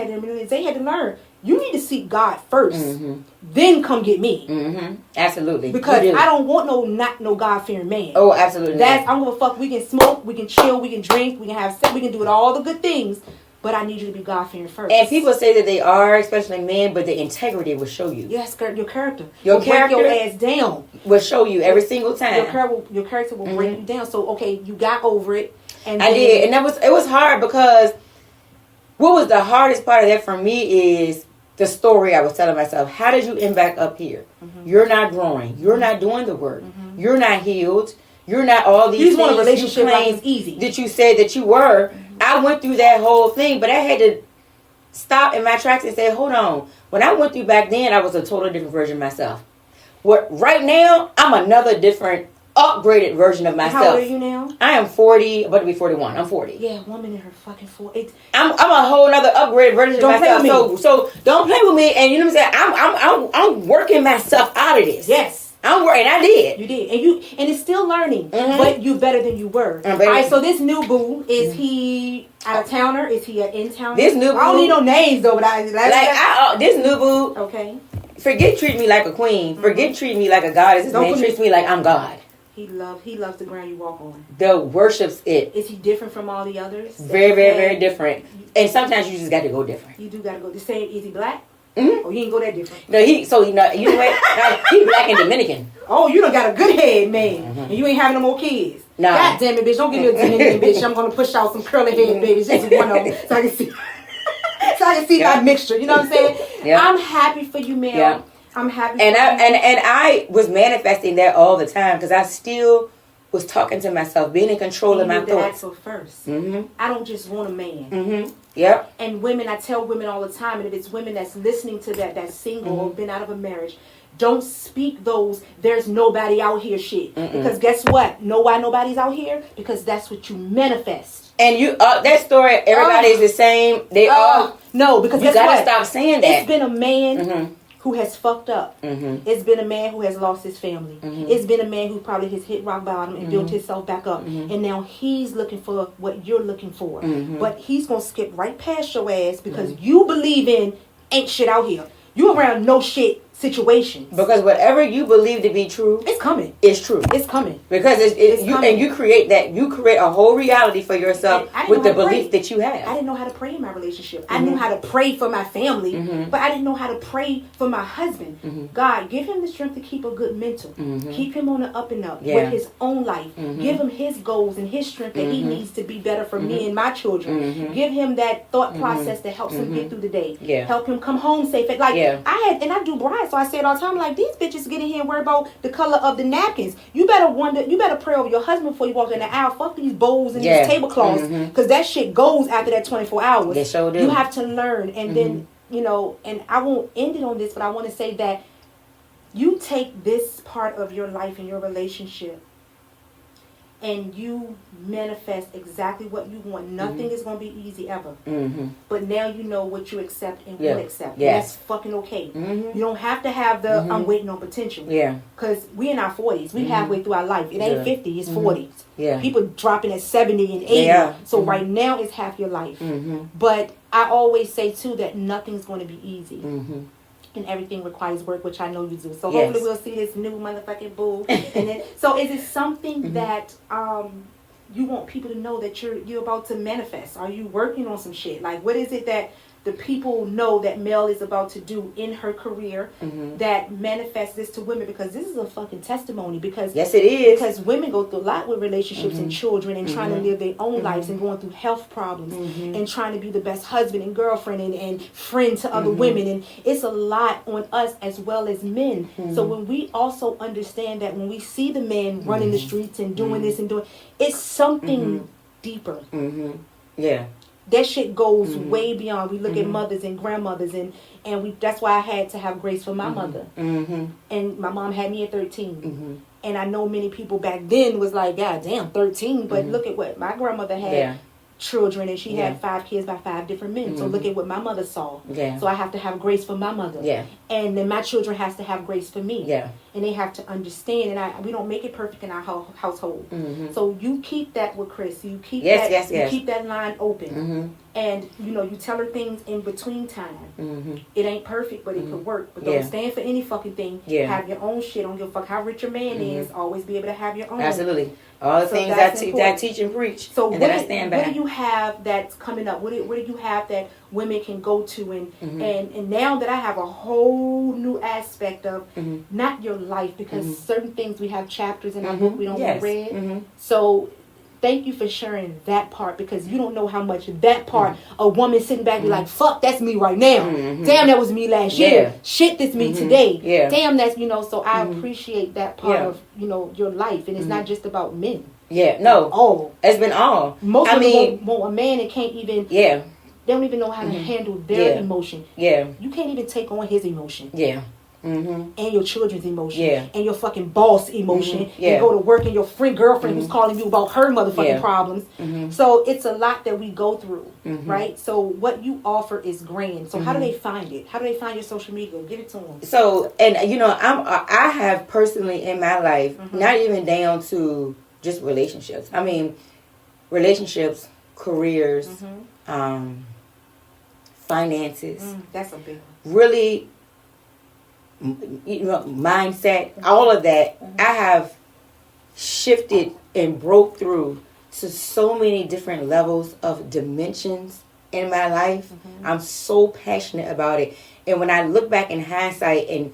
S1: they had to learn. You need to seek God first, then come get me.
S2: Absolutely.
S1: Because I don't want no God-fearing man.
S2: Oh, absolutely.
S1: I don't give a fuck. We can smoke, we can chill, we can drink, we can have sex, we can do all the good things. But I need you to be God-fearing first.
S2: And people say that they are, especially men, but the integrity will show you.
S1: Yes, your character.
S2: Your character
S1: break your ass down.
S2: Will show you every single time.
S1: Your character will break you down. So okay, you got over it. And
S2: I did, and it was hard because what was the hardest part of that for me is the story I was telling myself. How did you end back up here? You're not growing. You're not doing the work. You're not healed. You're not all these things
S1: want a relationship like it's easy.
S2: that you said that you were. I went through that whole thing, but I had to stop in my tracks and say, hold on. When I went through back then, I was a totally different version of myself. Right now, I'm another different, upgraded version of myself.
S1: How old are you now?
S2: I am 40, about to be 41. I'm 40.
S1: Yeah, woman in her fucking 40s.
S2: I'm a whole other upgraded version of myself. So don't play with me. And you know what I'm saying? I'm working myself out of this.
S1: Yes.
S2: I'm working. I did.
S1: You did. And it's still learning. But you better than you were. All right, so this new boo, is he out of towner? Is he an in-towner?
S2: This new boo.
S1: I don't need no names though, but
S2: this new boo.
S1: Okay.
S2: Forget treating me like a queen. Forget treating me like a goddess. This man treats me like I'm God.
S1: He loves the ground you walk on.
S2: The worships it.
S1: Is he different from all the others?
S2: Very, very, very different. And sometimes you just got to go different.
S1: You do got to go. The same. Is he black? Oh, he ain't go that different.
S2: No, you know what? He black and Dominican.
S1: Oh, you done got a good head, man. And you ain't having no more kids.
S2: Nah.
S1: God damn it, bitch. Don't give me a Dominican bitch. I'm going to push out some curly head babies. Just one of them. So I can see. My mixture. You know what I'm saying? Yeah. I'm happy for you, man. Yeah. I'm happy.
S2: And I was manifesting that all the time because I still was talking to myself, being in control of my thoughts.
S1: First. I don't just want a man.
S2: Yep.
S1: And women, I tell women all the time, and if it's women that's listening to that's single or been out of a marriage, don't speak those there's nobody out here shit. Because guess what? Know why nobody's out here? Because that's what you manifest.
S2: And you that story, everybody is the same. They all
S1: no, because
S2: you gotta stop saying that.
S1: It's been a man who has fucked up. It's been a man who has lost his family. It's been a man who probably has hit rock bottom and built himself back up. And now he's looking for what you're looking for. But he's going to skip right past your ass because you believe in ain't shit out here. You around no shit situations.
S2: Because whatever you believe to be true,
S1: it's coming.
S2: It's true.
S1: It's coming.
S2: Because it's you coming. And you create that. You create a whole reality for yourself with the belief that you have.
S1: I didn't know how to pray in my relationship. I knew how to pray for my family, but I didn't know how to pray for my husband. God, give him the strength to keep a good mental. Keep him on the up and up with his own life. Give him his goals and his strength that he needs to be better for me and my children. Give him that thought process that helps him get through the day. Help him come home safe. I do brides. So I say it all the time, like, these bitches get in here and worry about the color of the napkins. You better pray over your husband before you walk in the aisle. Fuck these bowls and these tablecloths, because that shit goes after that 24 hours.
S2: They sure do.
S1: You have to learn, and then you know, and I won't end it on this, but I want to say that you take this part of your life and your relationship and you manifest exactly what you want. Nothing is going to be easy ever. But now you know what you accept and won't accept.
S2: Yes.
S1: And that's fucking okay. You don't have to have the I'm waiting on potential.
S2: Yeah.
S1: Because we in our 40s. We halfway through our life. It ain't 50, it's 40s.
S2: Yeah.
S1: People dropping at 70 and 80.
S2: Yeah.
S1: So right now it's half your life. But I always say too that nothing's going to be easy. And everything requires work, which I know you do. So hopefully we'll see this new motherfucking boo. And then, so is it something that you want people to know that you're about to manifest? Are you working on some shit? Like, what is it that the people know that Mel is about to do in her career that manifests this to women? Because this is a fucking testimony. Because
S2: yes, it is.
S1: Because women go through a lot with relationships and children and trying to live their own lives and going through health problems and trying to be the best husband and girlfriend and friend to other women. And it's a lot on us as well as men. So when we also understand that when we see the men running the streets and doing this and doing, it's something deeper.
S2: Yeah.
S1: That shit goes way beyond. We look at mothers and grandmothers, and we. That's why I had to have grace for my mother. And my mom had me at 13. And I know many people back then was like, God damn, 13. But look at what my grandmother had. Children, and she had 5 kids by 5 different men. So look at what my mother saw. So I have to have grace for my mother. And then my children has to have grace for me. And they have to understand. And we don't make it perfect in our household. So you keep that with Chris. You keep you keep that line open. And you know, you tell her things in between time. It ain't perfect, but it could work. But don't stand for any fucking thing. Have your own shit. Don't give a fuck how rich your man is. Always be able to have your own.
S2: Absolutely. All the things that I teach and preach.
S1: So
S2: and I stand back.
S1: What do you have that's coming up? What do you have that women can go to? And now that I have a whole new aspect of not your life, because certain things we have chapters in our book we don't want read. So thank you for sharing that part, because you don't know how much that part, a woman sitting back be like, fuck, that's me right now. Damn, that was me last year. Shit, that's me today. Damn, that's, you know, so I appreciate that part of, you know, your life. And it's not just about men.
S2: No. It's been all.
S1: Most of them want a man that can't even, they don't even know how to handle their emotion. You can't even take on his emotion. And your children's emotion, and your fucking boss emotion, and go to work, and your girlfriend who's calling you about her motherfucking problems. So it's a lot that we go through, right? So what you offer is grand. So how do they find it? How do they find your social media? Give it to them.
S2: So, and you know, I have personally in my life, not even down to just relationships. I mean, relationships, careers, finances.
S1: That's a big one.
S2: Really, you know, mindset, all of that. I have shifted and broke through to so many different levels of dimensions in my life. I'm so passionate about it. And when I look back in hindsight and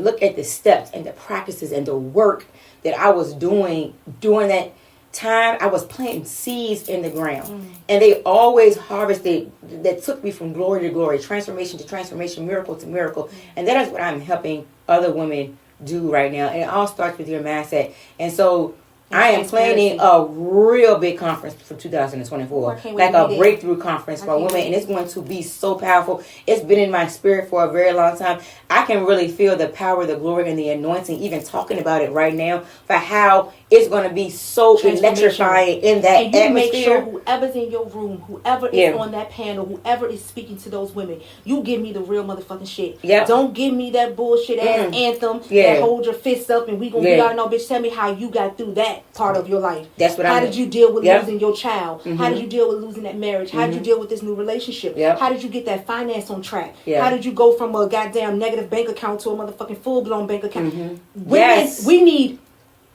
S2: look at the steps and the practices and the work that I was doing during that time, I was planting seeds in the ground. And they always harvested. That took me from glory to glory, transformation to transformation, miracle to miracle. And that is what I'm helping other women do right now. And it all starts with your mindset. And so I am planning a real big conference for 2024, like a breakthrough conference for women, and it's going to be so powerful. It's been in my spirit for a very long time. I can really feel the power, the glory, and the anointing, even talking about it right now, for how it's going to be so electrifying in that
S1: and you
S2: atmosphere.
S1: Make sure whoever's in your room, whoever is on that panel, whoever is speaking to those women, you give me the real motherfucking shit. Don't give me that bullshit ass anthem that hold your fists up and we gonna be out. No, bitch, tell me how you got through that part of your life.
S2: That's what
S1: How did you deal with losing your child? How did you deal with losing that marriage? How did you deal with this new relationship? How did you get that finance on track? How did you go from a goddamn negative bank account to a motherfucking full-blown bank account? We need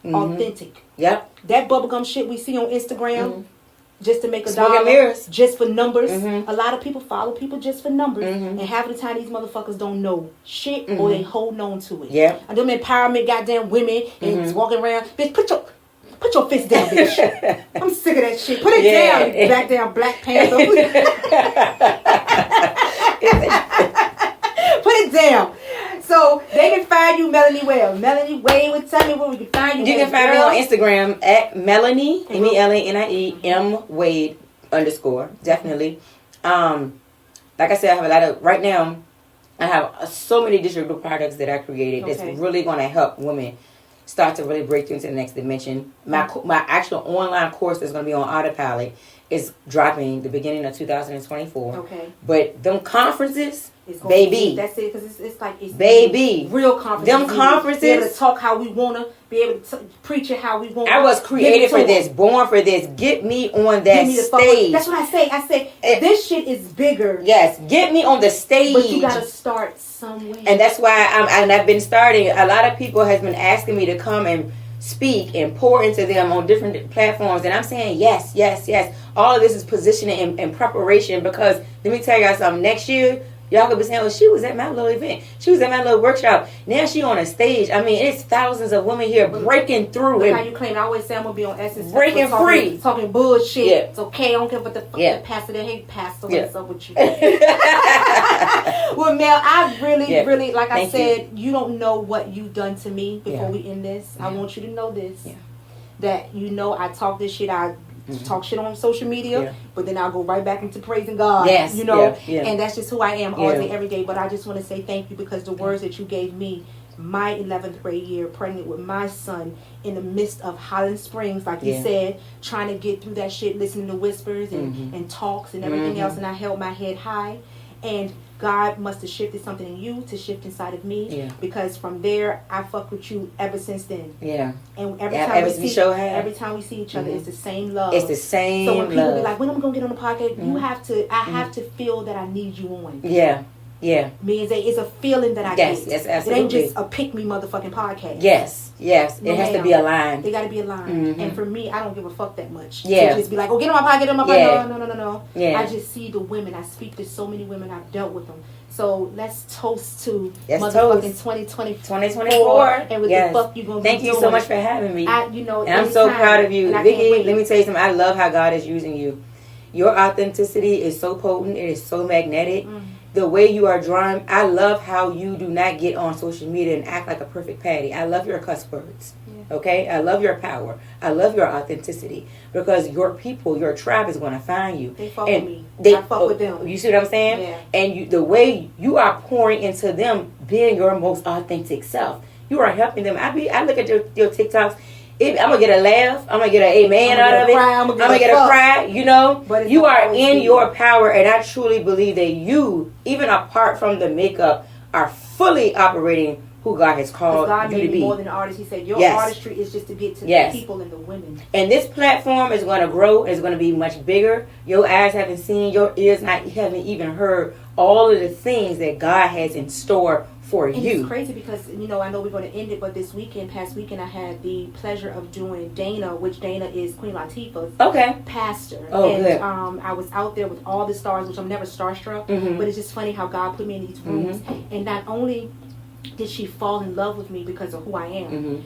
S1: authentic. That bubblegum shit we see on Instagram just to make a dollar, just for numbers. A lot of people follow people just for numbers, and half of the time these motherfuckers don't know shit or they holding on to it. And them empowerment goddamn women and walking around, bitch, put your fist down, bitch. I'm sick of that shit. Put it down, you goddamn Black Panther. Put it down. So they can find you, Melanie Wade. Melanie Wade, tell me where we can find you.
S2: You can find me on Instagram at Melanie, MELANIE, M Wade _. Definitely. like I said, I have a lot of, right now, I have so many digital products that I created that's really going to help women start to really break through into the next dimension. My actual online course that's going to be on autopilot is dropping the beginning of 2024.
S1: Okay.
S2: But them conferences, baby.
S1: That's it, because it's like, it's
S2: baby.
S1: Real conferences.
S2: Them conferences.
S1: Be able to talk how we want to, be able to preach it how we want to.
S2: I was created for this, born for this. Get me on that stage.
S1: That's what I say. I say, this shit is bigger.
S2: Yes, get me on the stage.
S1: But you got to start somewhere.
S2: And that's why I've been starting. A lot of people has been asking me to come and speak and pour into them on different platforms, and I'm saying yes. All of this is positioning and preparation, because let me tell y'all something. Next year, y'all could be saying, well, she was at my little event, she was at my little workshop, now she on a stage. I mean, it's thousands of women here breaking through.
S1: Look how you claim. I always say I'm gonna be on Essence,
S2: breaking free,
S1: talking bullshit.
S2: Yeah.
S1: It's okay. I don't care what the fuck the pastor that hate pastor. What's up with you? Well, Mel, I really, like I said, you don't know what you've done to me before we end this. I want you to know this, that I talk this shit. I talk shit on social media, but then I'll go right back into praising God.
S2: Yes,
S1: and that's just who I am all day, every day. But I just want to say thank you, because the words that you gave me, my 11th grade year, pregnant with my son in the midst of Highland Springs, like you said, trying to get through that shit, listening to whispers and talks and everything else, and I held my head high, and God must have shifted something in you to shift inside of me, because from there I fuck with you ever since then. And every time we see each other, it's the same love.
S2: It's the same.
S1: So when people be like, "When am I gonna get on the podcast?" You have to. I have to feel that I need you on. Means it's a feeling that I get.
S2: Yes, absolutely.
S1: It ain't just a pick me motherfucking podcast.
S2: Yes. It has to be aligned.
S1: They got to be aligned. And for me, I don't give a fuck that much.
S2: Yeah.
S1: To just be like, oh, get on my podcast, get on my podcast. No.
S2: Yeah.
S1: I just see the women. I speak to so many women. I've dealt with them. So let's toast to motherfucking 2024. And with the fuck you gonna
S2: Thank you so much for having me.
S1: And
S2: I'm so proud of you. Vicki, let me tell you something. I love how God is using you. Your authenticity is so potent. It is so magnetic. The way you are drawn, I love how you do not get on social media and act like a perfect patty. I love your cuss words. Okay? I love your power. I love your authenticity, because your people, your tribe is going to find you.
S1: They fuck with me. I fuck with them.
S2: You see what I'm saying?
S1: Yeah.
S2: And the way you are pouring into them, being your most authentic self, you are helping them. I look at your TikToks. I'm going to get a laugh. I'm going to get an amen out of it. I'm going to get a cry. But you are in your power, and I truly believe that you, even apart from the makeup, are fully operating who God has called
S1: God
S2: you
S1: made
S2: to be.
S1: More than an artist. He said your artistry is just to get to the people and the women. And
S2: this platform is going to grow. It's going to be much bigger. Your eyes haven't seen, your ears haven't even heard all of the things that God has in store for you.
S1: It's crazy because, I know we're going to end it, but this past weekend, I had the pleasure of doing Dana, which Dana is Queen Latifah's pastor.
S2: Good.
S1: I was out there with all the stars, which I'm never starstruck, but it's just funny how God put me in these rooms. And not only did she fall in love with me because of who I am,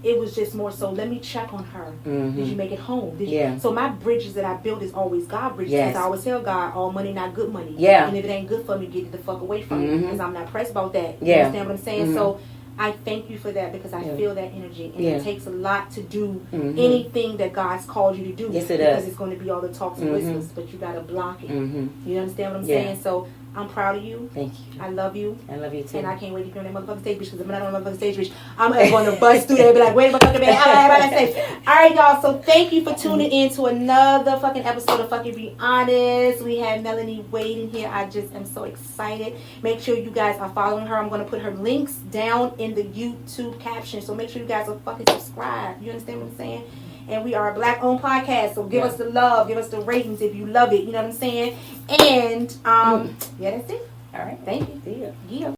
S1: it was just more so, let me check on her. Did you make it home? So my bridges that I build is always God bridges. Because I always tell God, all money not good money. And if it ain't good for me, get it the fuck away from me, because I'm not pressed about that. You understand what I'm saying? So I thank you for that, because I feel that energy, and it takes a lot to do anything that God's called you to do.
S2: Yes, it
S1: because
S2: does.
S1: it's going to be all the talks and whispers, but you got to block it. You understand what I'm saying? So I'm proud of you.
S2: Thank you.
S1: I love you.
S2: I love you too.
S1: And I can't wait to be on that motherfucking stage, because if I'm not on that motherfucking stage, bitch, I'm going to bust through there and be like, wait a motherfucking minute, I'm on that stage. All right, y'all. So thank you for tuning in to another fucking episode of Fck It Be Honest. We have Melanie waiting here. I just am so excited. Make sure you guys are following her. I'm going to put her links down in the YouTube caption. So make sure you guys are fucking subscribed. You understand what I'm saying? And we are a black-owned podcast, so give us the love, give us the ratings if you love it. You know what I'm saying? And, that's it.
S2: All right.
S1: Thank you.
S2: See ya.
S1: Yeah.